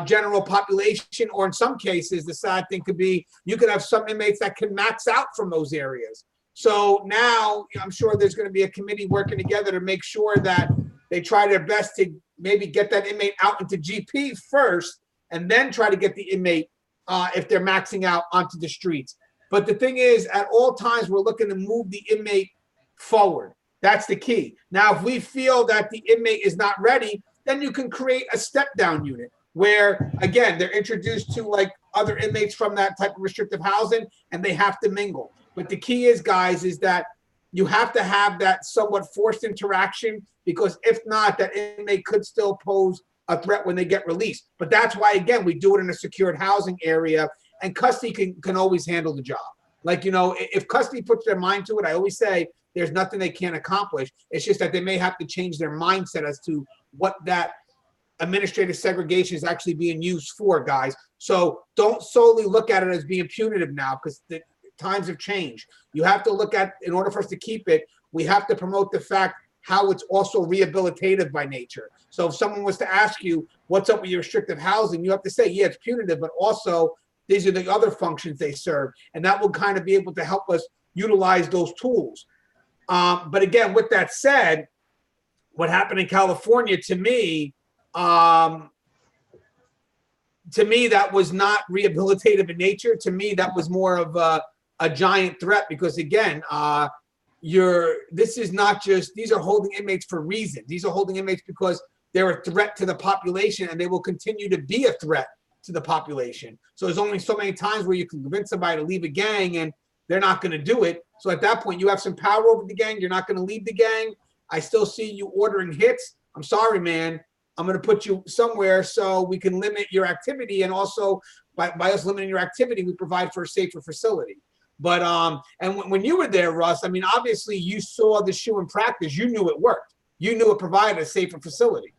Speaker 2: general population. Or in some cases, the sad thing could be you could have some inmates that can max out from those areas. So now I'm sure there's going to be a committee working together to make sure that they try their best to maybe get that inmate out into GP first, and then try to get the inmate, if they're maxing out, onto the streets. But the thing is, at all times, we're looking to move the inmate forward. That's the key. Now, if we feel that the inmate is not ready, then you can create a step-down unit where, again, they're introduced to like other inmates from that type of restrictive housing, and they have to mingle. But the key is, guys, is that you have to have that somewhat forced interaction, because if not, that inmate could still pose a threat when they get released. But that's why, again, we do it in a secured housing area, and custody can always handle the job. Like, you know, if custody puts their mind to it, I always say there's nothing they can't accomplish. It's just that they may have to change their mindset as to what that administrative segregation is actually being used for, guys. So don't solely look at it as being punitive now, because the times have changed. You have to look at, in order for us to keep it, we have to promote the fact how it's also rehabilitative by nature. So if someone was to ask you, what's up with your restrictive housing, you have to say, yeah, it's punitive, but also these are the other functions they serve. And that will kind of be able to help us utilize those tools. But again, with that said, what happened in California, to me, that was not rehabilitative in nature. To me, that was more of a giant threat, because again, this is not just, these are holding inmates for reason. These are holding inmates because they're a threat to the population, and they will continue to be a threat to the population. So there's only so many times where you can convince somebody to leave a gang and they're not going to do it. So at that point, you have some power over the gang. You're not going to leave the gang. I still see you ordering hits. I'm sorry, man. I'm going to put you somewhere so we can limit your activity. And also by us limiting your activity, we provide for a safer facility. But and when you were there, Russ, I mean, obviously you saw the SHU in practice. You knew it worked. You knew it provided a safer facility.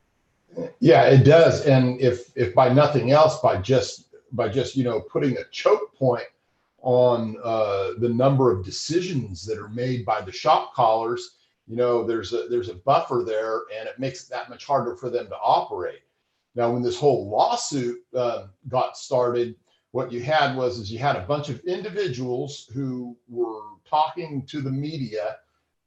Speaker 1: Yeah, it does. And if by nothing else, by just you know, putting a choke point on the number of decisions that are made by the shop callers, you know, there's a buffer there, and it makes it that much harder for them to operate. Now, when this whole lawsuit got started, what you had was you had a bunch of individuals who were talking to the media,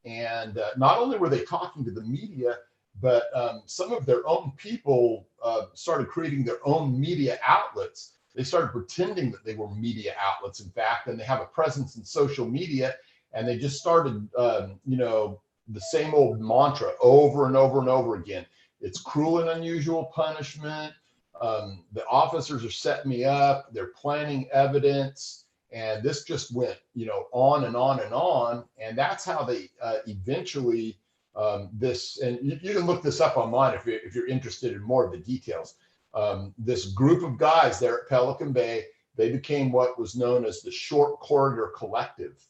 Speaker 1: and not only were they talking to the media, but some of their own people started creating their own media outlets. They started pretending that they were media outlets, in fact, and they have a presence in social media, and they just started, you know, the same old mantra over and over and over again. It's cruel and unusual punishment. The officers are setting me up. They're planting evidence. And this just went, you know, on and on and on. And that's how they eventually, this, and you can look this up online if you're interested in more of the details. This group of guys there at Pelican Bay, they became what was known as the Short Corridor Collective.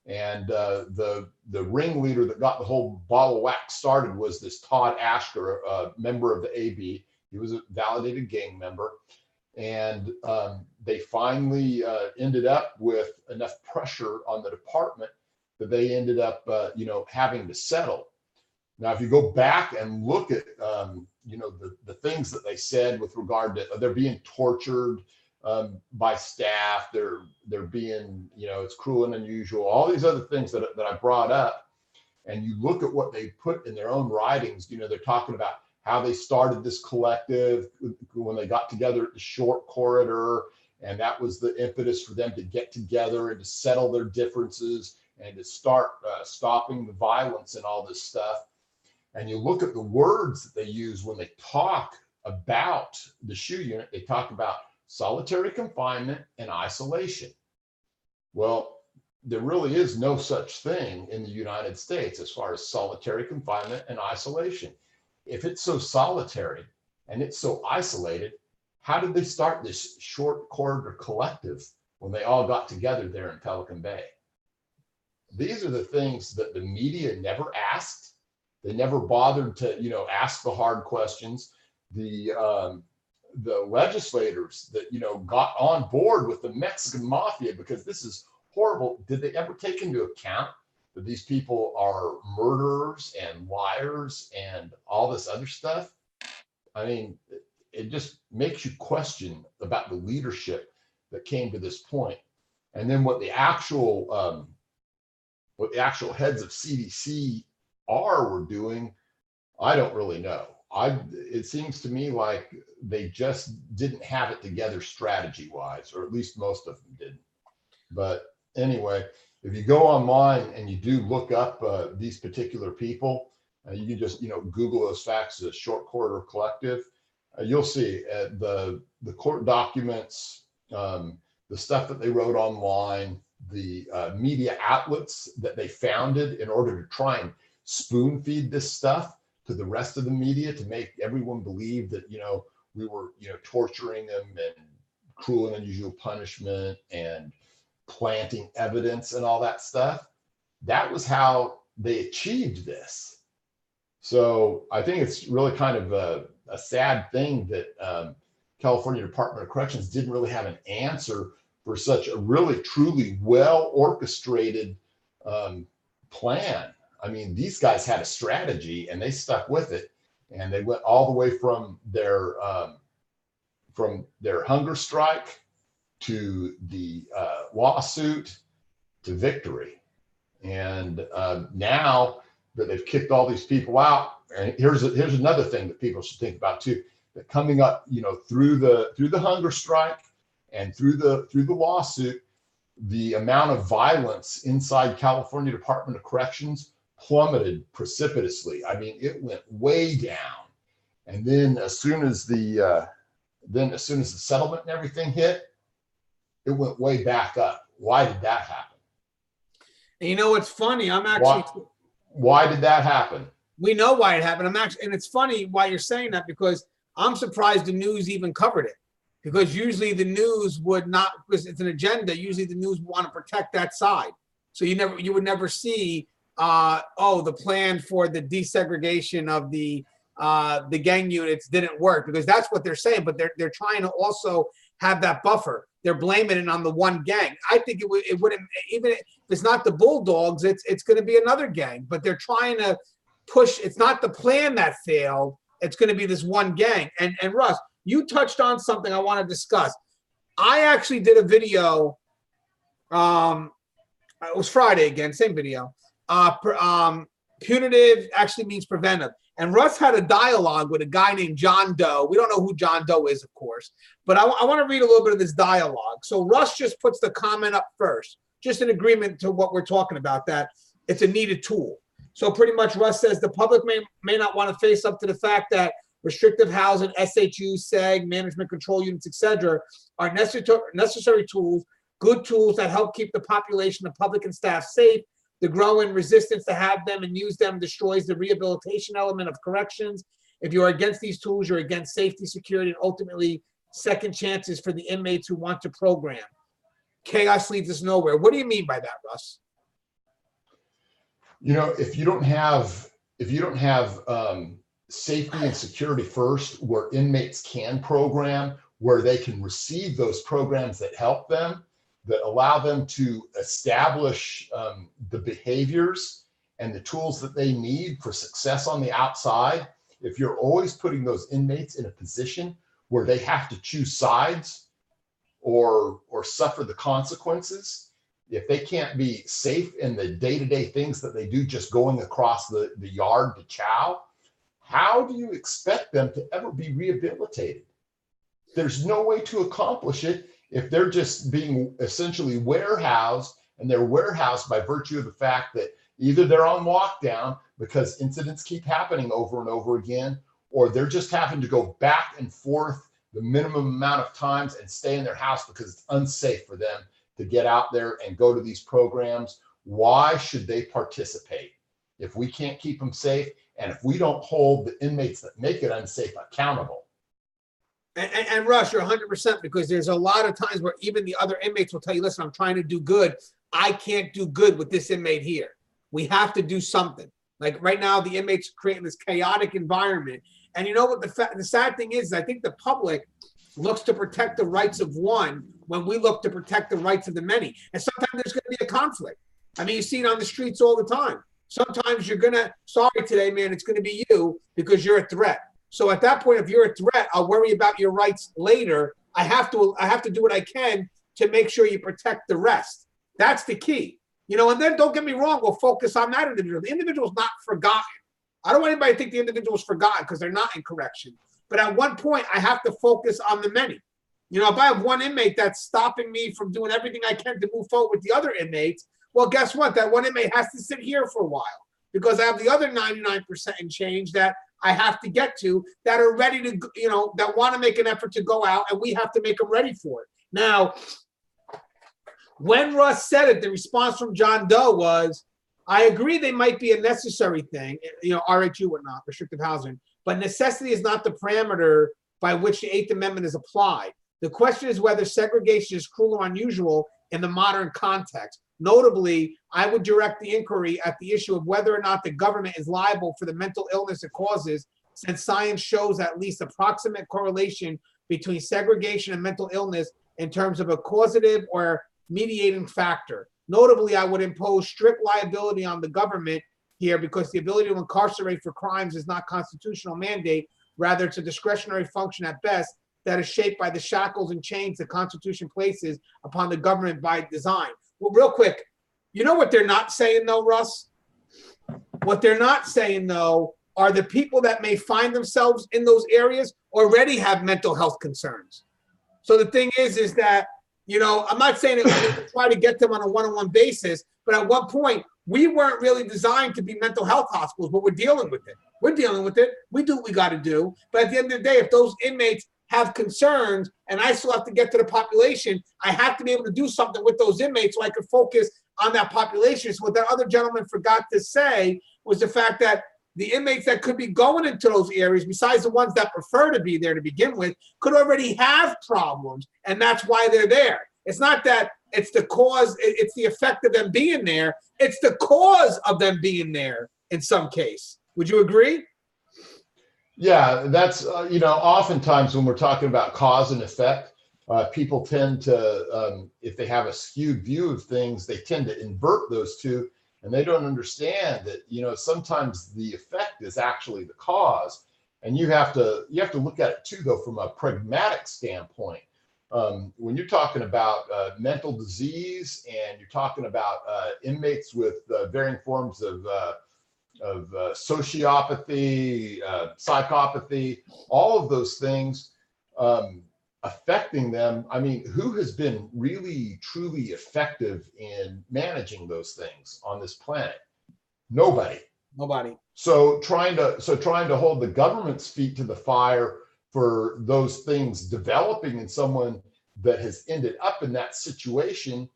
Speaker 1: And the ringleader that got the whole ball of wax started was this Todd Ashker, a member of the AB. He was a validated gang member. And they finally ended up with enough pressure on the department that they ended up, you know, having to settle. Now, if you go back and look at, you know, the things that they said with regard to they're being tortured by staff, they're being, you know, it's cruel and unusual, all these other things that I brought up, and you look at what they put in their own writings, you know, they're talking about how they started this collective when they got together at the Short Corridor, and that was the impetus for them to get together and to settle their differences and to start stopping the violence and all this stuff. And you look at the words that they use when they talk about the SHU unit, they talk about solitary confinement and isolation. Well, there really is no such thing in the United States as far as solitary confinement and isolation. If it's so solitary and it's so isolated, how did they start this Short Corridor Collective when they all got together there in Pelican Bay? These are the things that the media never asked. They never bothered to, you know, ask the hard questions. The legislators that, you know, got on board with the Mexican mafia, because this is horrible. Did they ever take into account that these people are murderers and liars and all this other stuff? I mean, it just makes you question about the leadership that came to this point. And then what the actual heads of CDCR were doing, I don't really know. It seems to me like they just didn't have it together strategy wise, or at least most of them didn't. But anyway, if you go online and you do look up these particular people, you can just, you know, Google those facts, the Short Corridor Collective. You'll see the court documents, the stuff that they wrote online, the media outlets that they founded in order to try and spoon feed this stuff to the rest of the media to make everyone believe that, you know, we were, you know, torturing them and cruel and unusual punishment and planting evidence and all that stuff. That was how they achieved this. So I think it's really kind of a sad thing that California Department of Corrections didn't really have an answer for such a really truly well orchestrated plan. I mean, these guys had a strategy and they stuck with it, and they went all the way from their hunger strike to the lawsuit to victory. And now that they've kicked all these people out, and here's another thing that people should think about too, that coming up, you know, through the hunger strike and through the lawsuit, the amount of violence inside California Department of Corrections plummeted precipitously. I mean, it went way down. And then as soon as the settlement and everything hit, it went way back up. Why did that happen?
Speaker 2: And you know what's funny?
Speaker 1: Why did that happen?
Speaker 2: We know why it happened. And it's funny why you're saying that, because I'm surprised the news even covered it. Because usually the news would not, because it's an agenda. Usually the news want to protect that side. So you would never see, the plan for the desegregation of the gang units didn't work, because that's what they're saying. But they're trying to also have that buffer. They're blaming it on the one gang. I think it wouldn't, even if it's not the Bulldogs, it's going to be another gang. But they're trying to push. It's not the plan that failed. It's going to be this one gang. And Russ, you touched on something I want to discuss. I actually did a video. It was Friday again, same video. Punitive actually means preventive. And Russ had a dialogue with a guy named John Doe. We don't know who John Doe is, of course, but I want to read a little bit of this dialogue. So Russ just puts the comment up first, just in agreement to what we're talking about, that it's a needed tool. So pretty much Russ says the public may not want to face up to the fact that restrictive housing, SHU, SEG, management control units, etc., are necessary tools, good tools that help keep the population, the public and staff safe. The growing resistance to have them and use them destroys the rehabilitation element of corrections. If you're against these tools, you're against safety, security, and ultimately second chances for the inmates who want to program. Chaos leads us nowhere. What do you mean by that, Russ?
Speaker 1: You know, if you don't have safety and security first, where inmates can program, where they can receive those programs that help them, that allow them to establish the behaviors and the tools that they need for success on the outside. If you're always putting those inmates in a position where they have to choose sides or suffer the consequences, if they can't be safe in the day-to-day things that they do, just going across the yard to chow, how do you expect them to ever be rehabilitated? There's no way to accomplish it if they're just being essentially warehoused, and they're warehoused by virtue of the fact that either they're on lockdown because incidents keep happening over and over again, or they're just having to go back and forth the minimum amount of times and stay in their house because it's unsafe for them to get out there and go to these programs. Why should they participate if we can't keep them safe, and if we don't hold the inmates that make it unsafe accountable?
Speaker 2: And Russ, you're 100%, because there's a lot of times where even the other inmates will tell you, listen, I'm trying to do good. I can't do good with this inmate here. We have to do something. Like right now, the inmates are creating this chaotic environment. And you know what the sad thing is, I think the public looks to protect the rights of one when we look to protect the rights of the many. And sometimes there's going to be a conflict. I mean, you see it on the streets all the time. Sometimes you're going to, sorry today, man, it's going to be you because you're a threat. So at that point, if you're a threat, I'll worry about your rights later. I have to do what I can to make sure you protect the rest. That's the key. You know, and then don't get me wrong, we'll focus on that individual. The individual's not forgotten. I don't want anybody to think the individual's forgotten because they're not in correction. But at one point, I have to focus on the many. You know, if I have one inmate that's stopping me from doing everything I can to move forward with the other inmates, well, guess what? That one inmate has to sit here for a while because I have the other 99% and change that I have to get to that are ready to, you know, that want to make an effort to go out, and we have to make them ready for it. Now, when Russ said it, the response from John Doe was, I agree they might be a necessary thing, you know, RHU or not, restrictive housing, but necessity is not the parameter by which the Eighth Amendment is applied. The question is whether segregation is cruel or unusual in the modern context. Notably, I would direct the inquiry at the issue of whether or not the government is liable for the mental illness it causes, since science shows at least approximate correlation between segregation and mental illness in terms of a causative or mediating factor. Notably, I would impose strict liability on the government here because the ability to incarcerate for crimes is not constitutional mandate, rather it's a discretionary function at best that is shaped by the shackles and chains the Constitution places upon the government by design. Well, real quick, you know what they're not saying though, Russ? What they're not saying though are the people that may find themselves in those areas already have mental health concerns. So the thing is that, you know, I'm not saying that we try to get them on a one-on-one basis, but at one point, we weren't really designed to be mental health hospitals, but we're dealing with it. We're dealing with it. We do what we got to do. But at the end of the day, if those inmates have concerns and I still have to get to the population, I have to be able to do something with those inmates so I can focus on that population. So what that other gentleman forgot to say was the fact that the inmates that could be going into those areas, besides the ones that prefer to be there to begin with, could already have problems, and that's why they're there. It's not that it's the cause, it's the effect of them being there. It's the cause of them being there in some case. Would you agree?
Speaker 1: Yeah, that's, you know, oftentimes when we're talking about cause and effect, people tend to, if they have a skewed view of things, they tend to invert those two, and they don't understand that, you know, sometimes the effect is actually the cause. And you have to look at it too, though, from a pragmatic standpoint. When you're talking about mental disease and you're talking about inmates with varying forms of sociopathy, psychopathy, all of those things affecting them. I mean, who has been really, truly effective in managing those things on this planet? Nobody.
Speaker 2: Nobody.
Speaker 1: So trying to hold the government's feet to the fire for those things developing in someone that has ended up in that situation,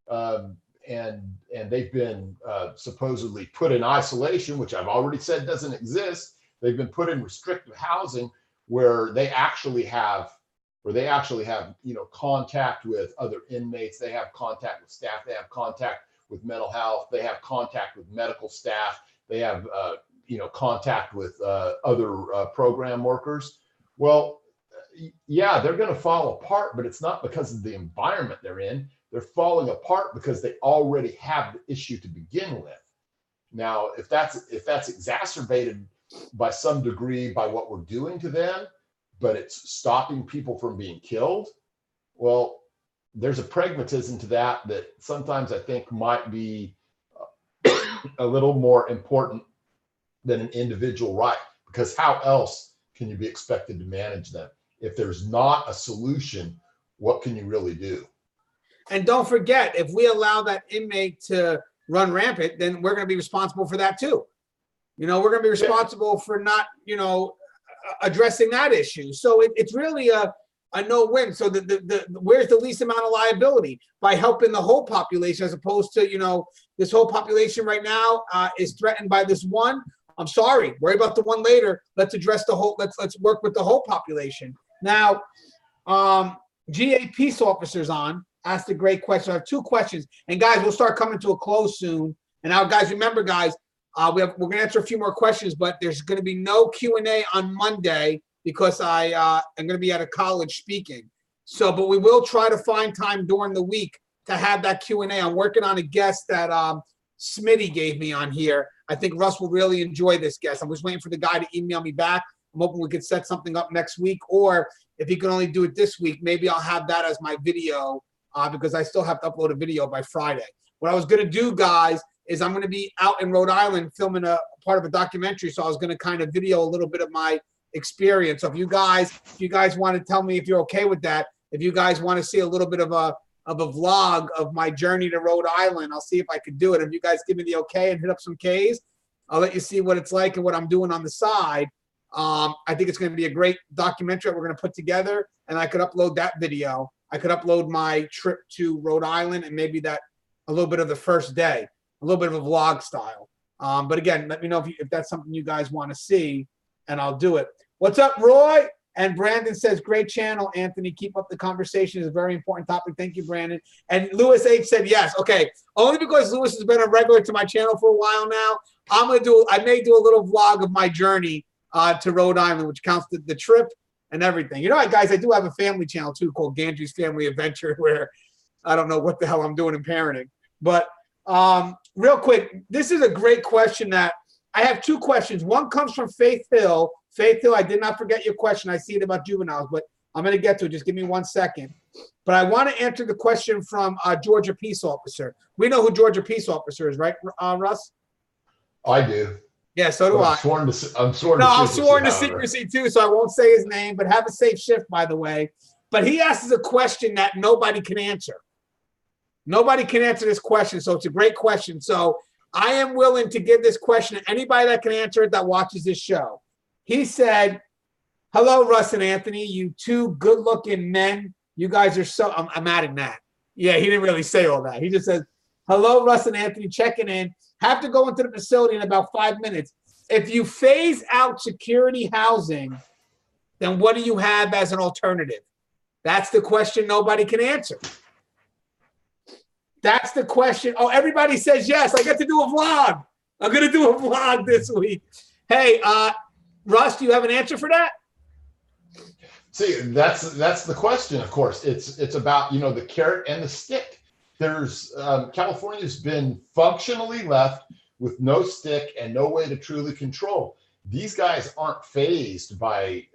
Speaker 1: and they've been supposedly put in isolation, which I've already said doesn't exist. They've been put in restrictive housing where they actually have contact with other inmates. They have contact with staff. They have contact with mental health. They have contact with medical staff. They have contact with other program workers. Well, yeah, they're going to fall apart, but it's not because of the environment they're in. They're falling apart because they already have the issue to begin with. Now, if that's exacerbated by some degree by what we're doing to them, but it's stopping people from being killed, well, there's a pragmatism to that sometimes I think might be a little more important than an individual right, because how else can you be expected to manage them? If there's not a solution, what can you really do?
Speaker 2: And don't forget, if we allow that inmate to run rampant, then we're going to be responsible for that too. We're going to be responsible for not, addressing that issue. So it's really a no-win. So where's the least amount of liability? By helping the whole population, as opposed to, this whole population right now is threatened by this one. I'm sorry, worry about the one later. Let's address the whole, let's work with the whole population. Now, GA Peace Officers asked a great question. I have two questions. And guys, we'll start coming to a close soon. And now, guys, remember, guys, we're going to answer a few more questions, but there's going to be no Q&A on Monday because I am going to be at a college speaking. So, but we will try to find time during the week to have that Q&A. I'm working on a guest that Smitty gave me on here. I think Russ will really enjoy this guest. I'm just waiting for the guy to email me back. I'm hoping we could set something up next week, or if he can only do it this week, maybe I'll have that as my video because I still have to upload a video by Friday. What I was going to do, guys, is I'm going to be out in Rhode Island filming a part of a documentary. So I was going to kind of video a little bit of my experience. So if you guys want to tell me if you're okay with that, if you guys want to see a little bit of a vlog of my journey to Rhode Island, I'll see if I could do it. If you guys give me the okay and hit up some Ks, I'll let you see what it's like and what I'm doing on the side. I think it's going to be a great documentary we're going to put together, and I could upload that video. I could upload my trip to Rhode Island and maybe a little bit of the first day, a little bit of a vlog style. But again, let me know if that's something you guys want to see, and I'll do it. What's up, Roy? And Brandon says, great channel, Anthony. Keep up the conversation. It's a very important topic. Thank you, Brandon. And Lewis H said yes. Okay, only because Lewis has been a regular to my channel for a while now. I may do a little vlog of my journey to Rhode Island, which counts the trip and everything. Guys, I do have a family channel too called Gandry's Family Adventure, where I don't know what the hell I'm doing in parenting. But real quick, this is a great question that I have two questions. One comes from Faith Hill. Faith Hill, I did not forget your question. I see it about juveniles, but I'm going to get to it. Just give me 1 second. But I want to answer the question from Georgia Peace Officer. We know who Georgia Peace Officer is, right, Russ?
Speaker 1: I do.
Speaker 2: Yeah, so do I.
Speaker 1: I'm sworn to
Speaker 2: secrecy too, so I won't say his name, but have a safe shift, by the way. But he asks a question that nobody can answer. Nobody can answer this question, so it's a great question. So I am willing to give this question to anybody that can answer it that watches this show. He said, hello, Russ and Anthony, you two good-looking men. You guys are so, I'm adding that. Yeah, he didn't really say all that. He just says, hello, Russ and Anthony, checking in. Have to go into the facility in about 5 minutes. If you phase out security housing, then what do you have as an alternative? That's the question nobody can answer. That's the question. Oh, everybody says yes. I get to do a vlog. I'm going to do a vlog this week. Hey, Russ, do you have an answer for that?
Speaker 1: See, that's the question, of course. It's about, the carrot and the stick. There's California's been functionally left with no stick and no way to truly control. These guys aren't phased by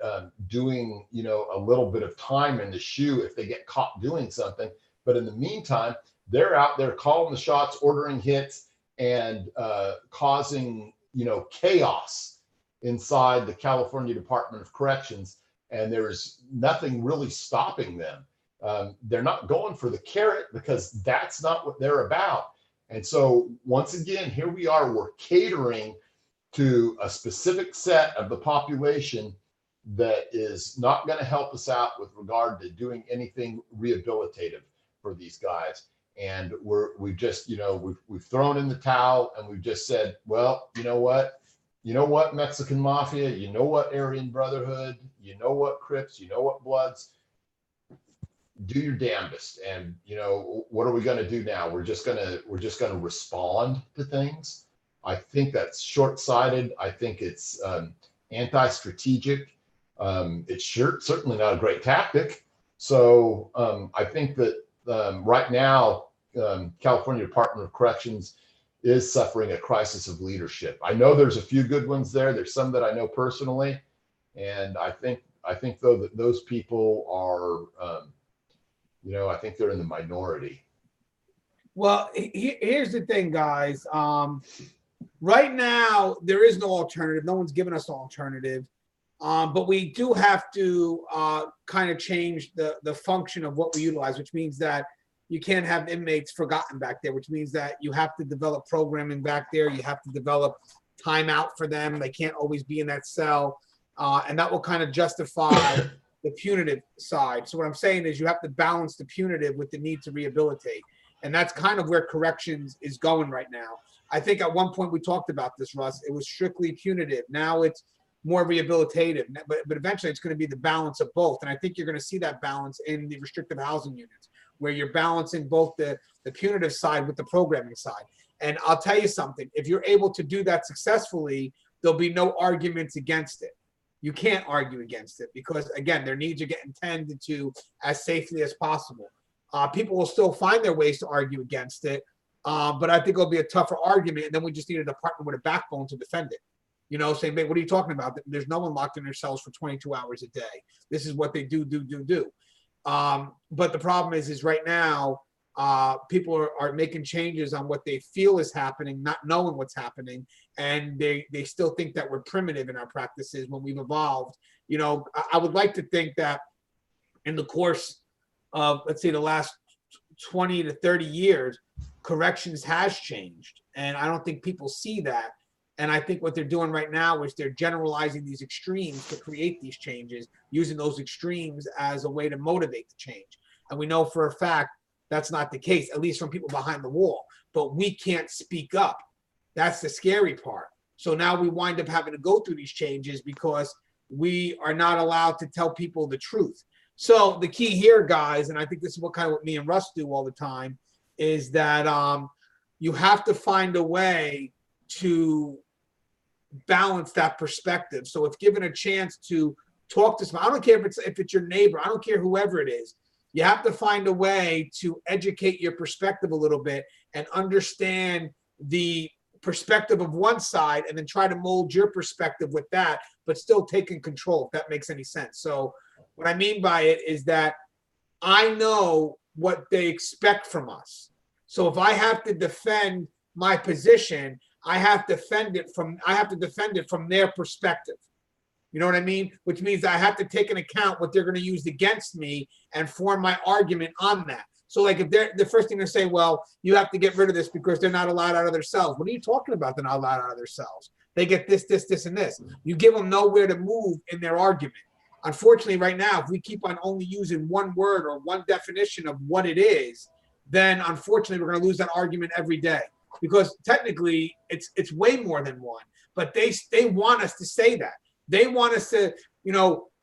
Speaker 1: doing, a little bit of time in the SHU if they get caught doing something. But in the meantime, they're out there calling the shots, ordering hits, and causing, chaos inside the California Department of Corrections, and there's nothing really stopping them. They're not going for the carrot because that's not what they're about. And so once again, here we are, we're catering to a specific set of the population that is not going to help us out with regard to doing anything rehabilitative for these guys. And we've just, we've thrown in the towel, and we've just said, well, you know what, Mexican Mafia, you know what, Aryan Brotherhood, you know what, Crips, you know what, Bloods, do your damnedest. And what are we going to do now? We're just going to respond to things. I think that's short-sighted. I think it's anti-strategic. It's certainly not a great tactic. So I think that right now, California Department of Corrections is suffering a crisis of leadership. I know there's a few good ones there. There's some that I know personally, and I think though that those people are, I think they're in the minority.
Speaker 2: Well, here's the thing, guys. Right now, there is no alternative. No one's given us an alternative. But we do have to kind of change the function of what we utilize, which means that you can't have inmates forgotten back there, which means that you have to develop programming back there. You have to develop timeout for them. They can't always be in that cell. And that will kind of justify the punitive side. So what I'm saying is you have to balance the punitive with the need to rehabilitate. And that's kind of where corrections is going right now. I think at one point we talked about this, Russ. It was strictly punitive. Now it's more rehabilitative, but eventually it's going to be the balance of both. And I think you're going to see that balance in the restrictive housing units, where you're balancing both the punitive side with the programming side. And I'll tell you something, if you're able to do that successfully, there'll be no arguments against it. You can't argue against it because, again, their needs are getting tended to as safely as possible. People will still find their ways to argue against it, but I think it'll be a tougher argument, and then we just need a department with a backbone to defend it. Saying, "Hey, what are you talking about? There's no one locked in their cells for 22 hours a day. This is what they do. But the problem is right now, people are making changes on what they feel is happening, not knowing what's happening, and they still think that we're primitive in our practices when we've evolved. I would like to think that in the course of, let's say, the last 20 to 30 years, corrections has changed, and I don't think people see that. And I think what they're doing right now is they're generalizing these extremes to create these changes, using those extremes as a way to motivate the change. And we know for a fact that's not the case, at least from people behind the wall. But we can't speak up. That's the scary part. So now we wind up having to go through these changes because we are not allowed to tell people the truth. So the key here, guys, and I think this is what me and Russ do all the time, is that you have to find a way to balance that perspective. So if given a chance to talk to someone, I don't care if it's your neighbor, I don't care whoever it is, you have to find a way to educate your perspective a little bit and understand the perspective of one side, and then try to mold your perspective with that, but still taking control, if that makes any sense. So what I mean by it is that I know what they expect from us. So if I have to defend my position, I have to defend it from their perspective. You know what I mean? Which means I have to take into account what they're going to use against me and form my argument on that. So like if they're the first thing to say, well, you have to get rid of this because they're not allowed out of their cells. What are you talking about? They're not allowed out of their cells. They get this, and this. You give them nowhere to move in their argument. Unfortunately, right now, if we keep on only using one word or one definition of what it is, then unfortunately we're going to lose that argument every day. Because technically it's way more than one, but they want us to say that. They want us to,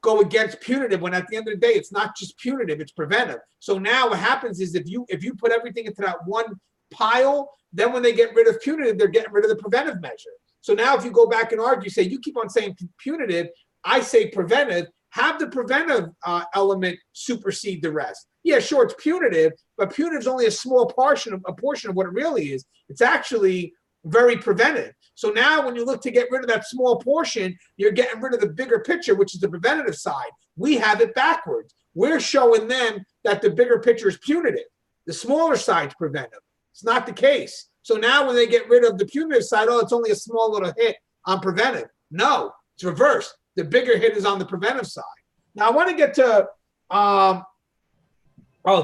Speaker 2: go against punitive, when at the end of the day, it's not just punitive, it's preventive. So now what happens is if you put everything into that one pile, then when they get rid of punitive, they're getting rid of the preventive measure. So now if you go back and argue, say you keep on saying punitive, I say preventive, have the preventive element supersede the rest. Yeah, sure, it's punitive, but punitive is only a small portion of what it really is. It's actually very preventive. So now when you look to get rid of that small portion, you're getting rid of the bigger picture, which is the preventative side. We have it backwards. We're showing them that the bigger picture is punitive. The smaller side's preventive. It's not the case. So now when they get rid of the punitive side, oh, it's only a small little hit on preventive. No, it's reversed. The bigger hit is on the preventive side. Now I want to get to, oh,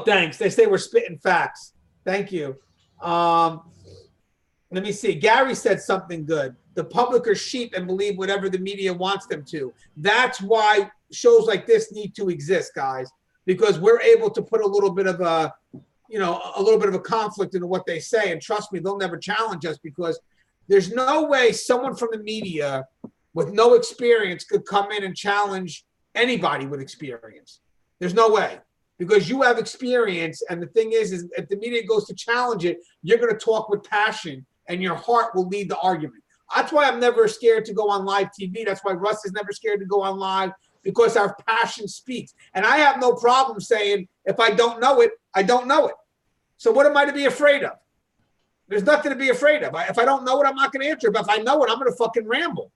Speaker 2: thanks. They say we're spitting facts. Thank you. Let me see. Gary said something good. The public are sheep and believe whatever the media wants them to. That's why shows like this need to exist, guys, because we're able to put a little bit of a, a little bit of a conflict into what they say. And trust me, they'll never challenge us because there's no way someone from the media with no experience could come in and challenge anybody with experience. There's no way, because you have experience. And the thing is if the media goes to challenge it, you're going to talk with passion and your heart will lead the argument. That's why I'm never scared to go on live TV. That's why Russ is never scared to go on live, because our passion speaks. And I have no problem saying, if I don't know it, I don't know it. So what am I to be afraid of? There's nothing to be afraid of. If I don't know it, I'm not going to answer. But if I know it, I'm going to fucking ramble.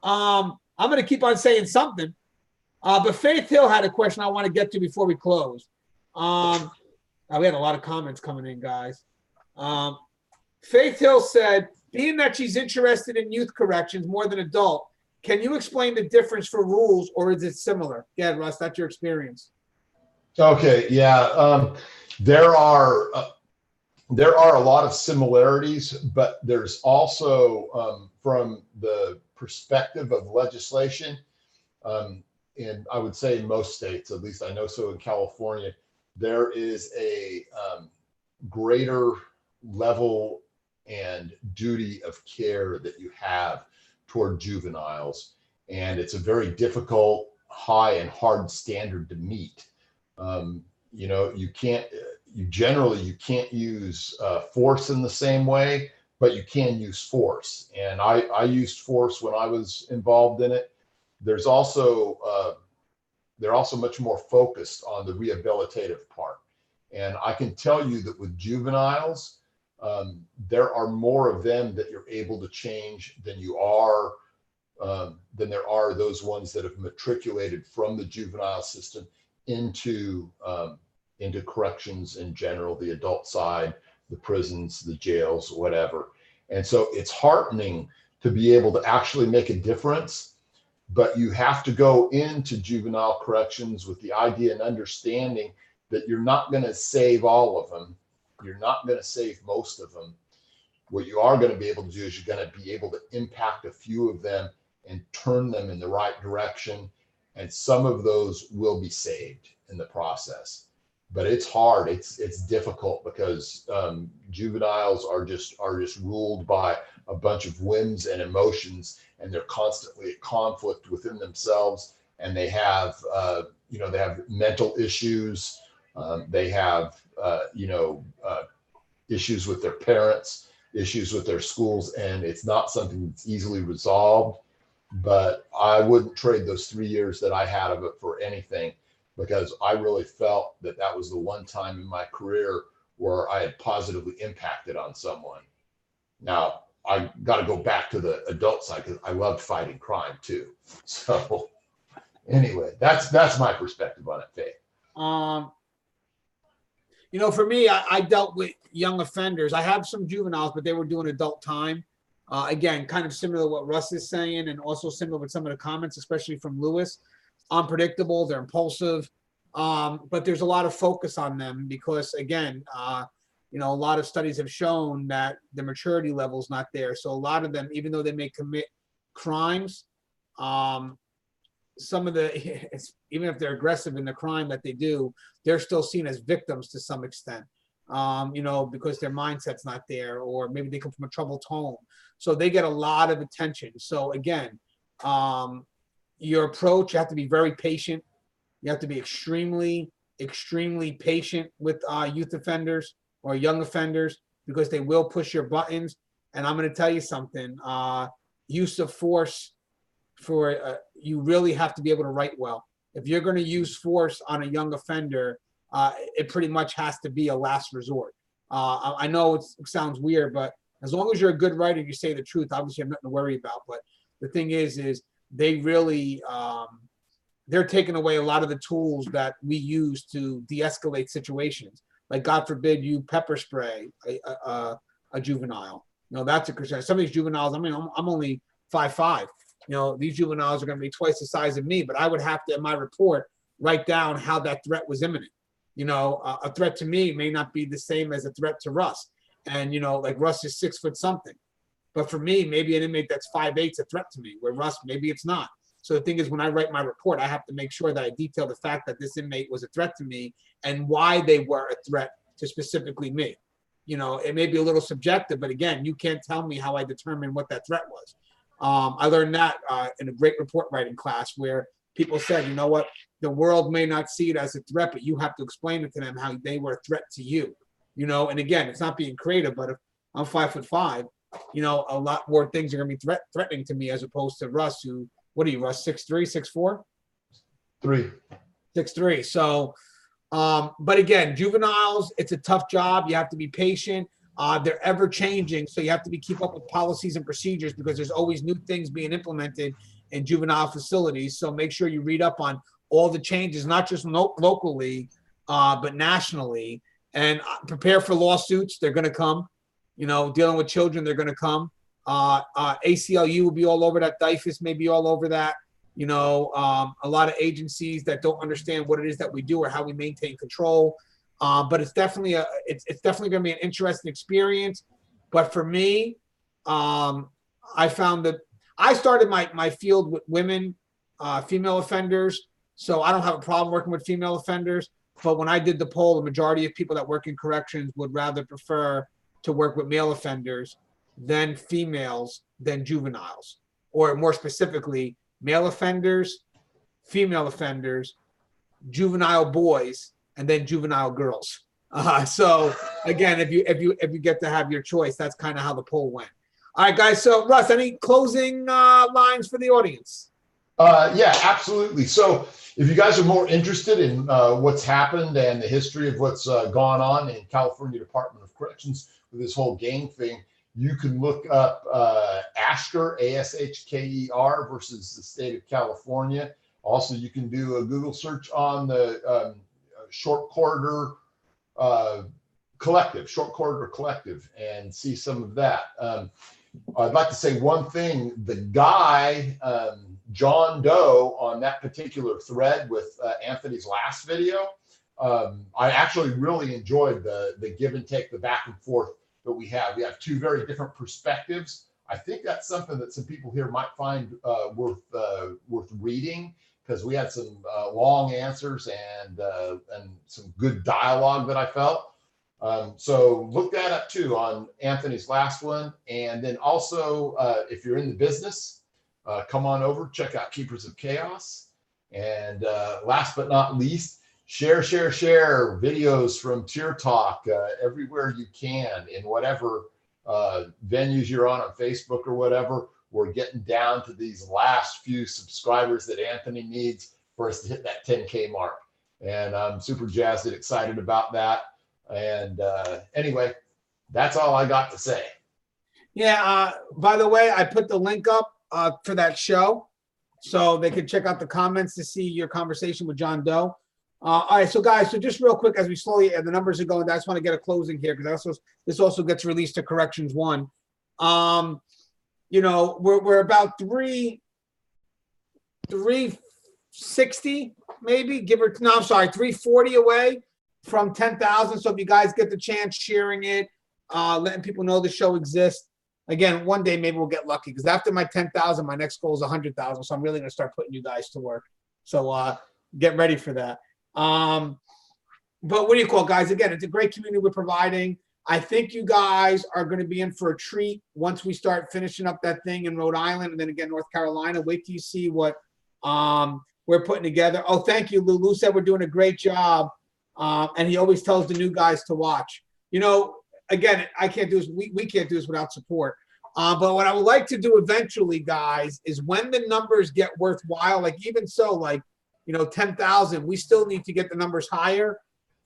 Speaker 2: I'm going to keep on saying something. But Faith Hill had a question I want to get to before we close. We had a lot of comments coming in, guys. Faith Hill said, being that she's interested in youth corrections more than adult, can you explain the difference for rules, or is it similar? Yeah, Russ, that's your experience.
Speaker 1: Okay, yeah. There are a lot of similarities, but there's also, from the perspective of legislation, and I would say in most states, at least I know so in California, there is a greater level and duty of care that you have toward juveniles. And it's a very difficult, high and hard standard to meet. You can't use force in the same way, but you can use force. And I used force when I was involved in it. They're also much more focused on the rehabilitative part. And I can tell you that with juveniles, there are more of them that you're able to change than there are those ones that have matriculated from the juvenile system into corrections in general, the adult side, the prisons, the jails, whatever. And so it's heartening to be able to actually make a difference, but you have to go into juvenile corrections with the idea and understanding that you're not going to save all of them. You're not going to save most of them. What you are going to be able to do is you're going to be able to impact a few of them and turn them in the right direction. And some of those will be saved in the process. But it's hard. It's difficult because juveniles are just ruled by a bunch of whims and emotions, and they're constantly at conflict within themselves. And they have they have mental issues. They have issues with their parents, issues with their schools, and it's not something that's easily resolved. But I wouldn't trade those 3 years that I had of it for anything, because I really felt that was the one time in my career where I had positively impacted on someone. Now, I got to go back to the adult side because I loved fighting crime too. So anyway, that's my perspective on it, Faith.
Speaker 2: For me, I dealt with young offenders. I have some juveniles, but they were doing adult time. Again, kind of similar to what Russ is saying, and also similar with some of the comments, especially from Lewis. Unpredictable, they're impulsive, but there's a lot of focus on them because, again, a lot of studies have shown that the maturity level is not there. So a lot of them, even though they may commit crimes, some of even if they're aggressive in the crime that they do, they're still seen as victims to some extent, because their mindset's not there, or maybe they come from a troubled home. So they get a lot of attention. So again, your approach, you have to be very patient. You have to be extremely, extremely patient with youth offenders or young offenders, because they will push your buttons. And I'm going to tell you something, use of force you really have to be able to write well. If you're going to use force on a young offender, it pretty much has to be a last resort. I know it sounds weird, but as long as you're a good writer, you say the truth, obviously you have nothing to worry about. But the thing is they really, they're taking away a lot of the tools that we use to de-escalate situations. Like, God forbid, you pepper spray a juvenile. That's a concern. Some of these juveniles, I mean, I'm only 5'5". These juveniles are going to be twice the size of me, but I would have to, in my report, write down how that threat was imminent. A threat to me may not be the same as a threat to Russ. And, like Russ is 6 foot something. But for me, maybe an inmate that's 5'8" is a threat to me, where Russ, maybe it's not. So the thing is, when I write my report, I have to make sure that I detail the fact that this inmate was a threat to me and why they were a threat to specifically me. It may be a little subjective, but again, you can't tell me how I determine what that threat was. I learned that in a great report writing class where people said, you know what, the world may not see it as a threat, but you have to explain it to them how they were a threat to you. And again, it's not being creative, but if I'm 5'5", a lot more things are going to be threatening to me as opposed to Russ, who, what are you, Russ, 6'3", 6'4"?
Speaker 1: 3.
Speaker 2: 6'3". So, but again, juveniles, it's a tough job. You have to be patient. They're ever changing. So you have to keep up with policies and procedures because there's always new things being implemented in juvenile facilities. So make sure you read up on all the changes, not just locally, but nationally, and prepare for lawsuits. They're going to come. Dealing with children, they're going to come. ACLU will be all over that. DIFUS may be all over that. A lot of agencies that don't understand what it is that we do or how we maintain control. But it's definitely it's definitely going to be an interesting experience. But for me, I found that I started my field with women, female offenders. So I don't have a problem working with female offenders. But when I did the poll, the majority of people that work in corrections would rather prefer to work with male offenders than females than juveniles, or more specifically, male offenders, female offenders, juvenile boys, and then juvenile girls. So again, if you get to have your choice, that's kind of how the poll went. All right, guys. So Russ, any closing lines for the audience?
Speaker 1: Yeah, absolutely. So if you guys are more interested in what's happened and the history of what's gone on in California Department of Corrections with this whole gang thing, you can look up ASHKER, ASHKER versus the state of California. Also, you can do a Google search on the Short Corridor Collective, and see some of that. I'd like to say one thing. The guy, John Doe, on that particular thread with Anthony's last video, I actually really enjoyed the give and take, the back and forth that we have. We have two very different perspectives. I think that's something that some people here might find worth reading, because we had some long answers and some good dialogue that I felt. So look that up too on Anthony's last one. And then also, if you're in the business, come on over, check out Keepers of Chaos. And last but not least, share videos from Tier Talk everywhere you can, in whatever venues you're on Facebook or whatever. We're getting down to these last few subscribers that Anthony needs for us to hit that 10K mark. And I'm super jazzed and excited about that. And anyway, that's all I got to say.
Speaker 2: Yeah. By the way, I put the link up for that show, so they can check out the comments to see your conversation with John Doe. All right, so guys, so just real quick, as we slowly, the numbers are going, I just want to get a closing here, because this also gets released to Corrections 1. We're about 360 maybe, give or no, I'm sorry, 340 away from 10,000. So if you guys get the chance, sharing it, letting people know the show exists. Again, one day maybe we'll get lucky, because after my 10,000, my next goal is 100,000. So I'm really going to start putting you guys to work. So get ready for that. But what do you call, guys? Again, it's a great community we're providing. I think you guys are going to be in for a treat once we start finishing up that thing in Rhode Island and then again North Carolina. Wait till you see what we're putting together. Oh, thank you. Lulu said we're doing a great job. And he always tells the new guys to watch. Again, I can't do this. We can't do this without support. But what I would like to do eventually, guys, is when the numbers get worthwhile, like even so, like, 10,000, we still need to get the numbers higher.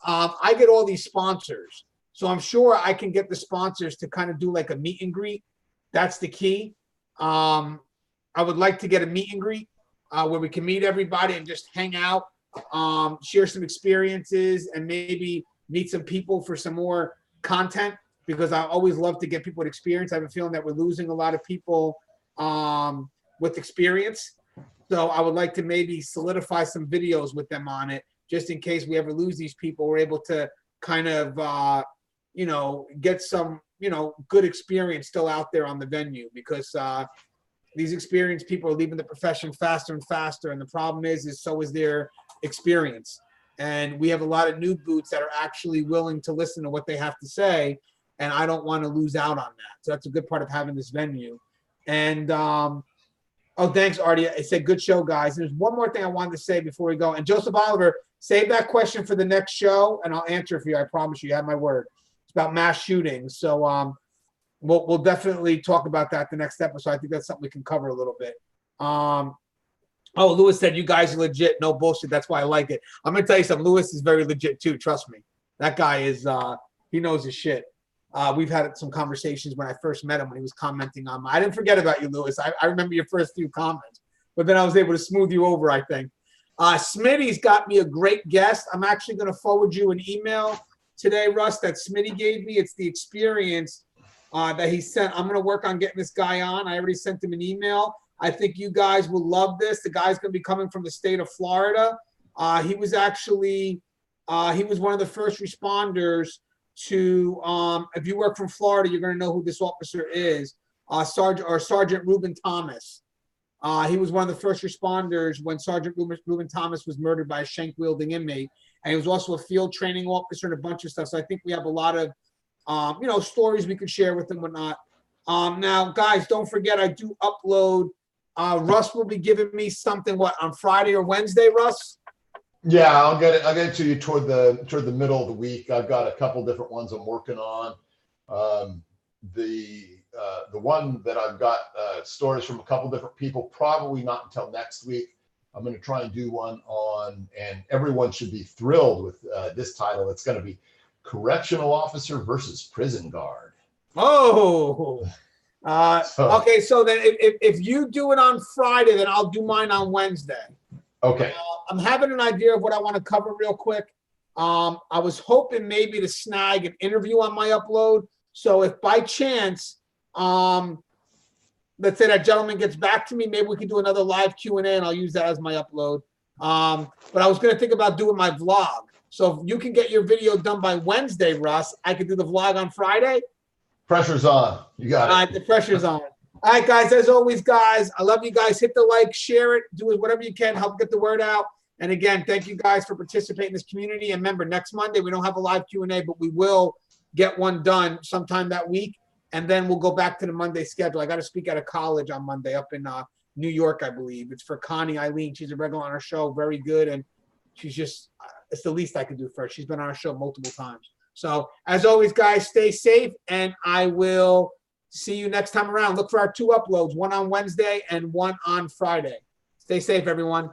Speaker 2: I get all these sponsors. So I'm sure I can get the sponsors to kind of do like a meet and greet. That's the key. I would like to get a meet and greet where we can meet everybody and just hang out, share some experiences, and maybe meet some people for some more content. because I always love to get people with experience. I have a feeling that we're losing a lot of people with experience. So I would like to maybe solidify some videos with them on it, just in case we ever lose these people. We're able to kind of, you know, get some, you know, good experience still out there on the venue, because these experienced people are leaving the profession faster and faster. And the problem is so is their experience. And we have a lot of new boots that are actually willing to listen to what they have to say. And I don't want to lose out on that. So that's a good part of having this venue. And, oh, thanks, Artie. I said, good show, guys. There's one more thing I wanted to say before we go. And Joseph Oliver, save that question for the next show, and I'll answer it for you. I promise you. You have my word. It's about mass shootings. So we'll definitely talk about that the next episode. I think that's something we can cover a little bit. Oh, Lewis said, you guys are legit. No bullshit. That's why I like it. I'm going to tell you something. Lewis is very legit, too. Trust me. That guy is, he knows his shit. We've had some conversations when I first met him, when he was commenting on I didn't forget about you, Lewis. I remember your first few comments, but then I was able to smooth you over, I think. Smitty's got me a great guest. I'm actually going to forward you an email today, Russ, that Smitty gave me. It's the experience that he sent. I'm going to work on getting this guy on. I already sent him an email. I think you guys will love this. The guy's going to be coming from the state of Florida. He was actually, he was one of the first responders to, if you work from Florida, you're going to know who this officer is, Sergeant Reuben Thomas. He was one of the first responders when Sergeant Reuben Thomas was murdered by a shank-wielding inmate. And he was also a field training officer and a bunch of stuff. So I think we have a lot of, you know, stories we could share with him, whatnot. Now, guys, don't forget, I do upload. Russ will be giving me something, what, on Friday or Wednesday, Russ?
Speaker 1: Yeah, I'll get it to you toward the middle of the week. I've got a couple different ones I'm working on. The one that I've got stories from a couple different people, probably not until next week. I'm going to try and do one on, and everyone should be thrilled with this title. It's going to be Correctional Officer versus Prison Guard.
Speaker 2: Oh, okay. So then if you do it on Friday, then I'll do mine on Wednesday.
Speaker 1: Okay.
Speaker 2: I'm having an idea of what I want to cover real quick. I was hoping maybe to snag an interview on my upload. So if by chance, let's say that gentleman gets back to me, maybe we can do another live Q&A and I'll use that as my upload. But I was going to think about doing my vlog. So if you can get your video done by Wednesday, Russ, I could do the vlog on Friday.
Speaker 1: Pressure's on. You got it.
Speaker 2: All right, the pressure's on. All right, guys, as always, guys, I love you guys. Hit the like, share it, do whatever you can, help get the word out. And again, thank you guys for participating in this community. And remember, next Monday, we don't have a live Q&A, but we will get one done sometime that week. And then we'll go back to the Monday schedule. I got to speak at a college on Monday up in New York, I believe. It's for Connie Eileen. She's a regular on our show, very good. And she's just, it's the least I could do for her. She's been on our show multiple times. So as always, guys, stay safe. And I will see you next time around. Look for our 2 uploads, one on Wednesday and one on Friday. Stay safe, everyone.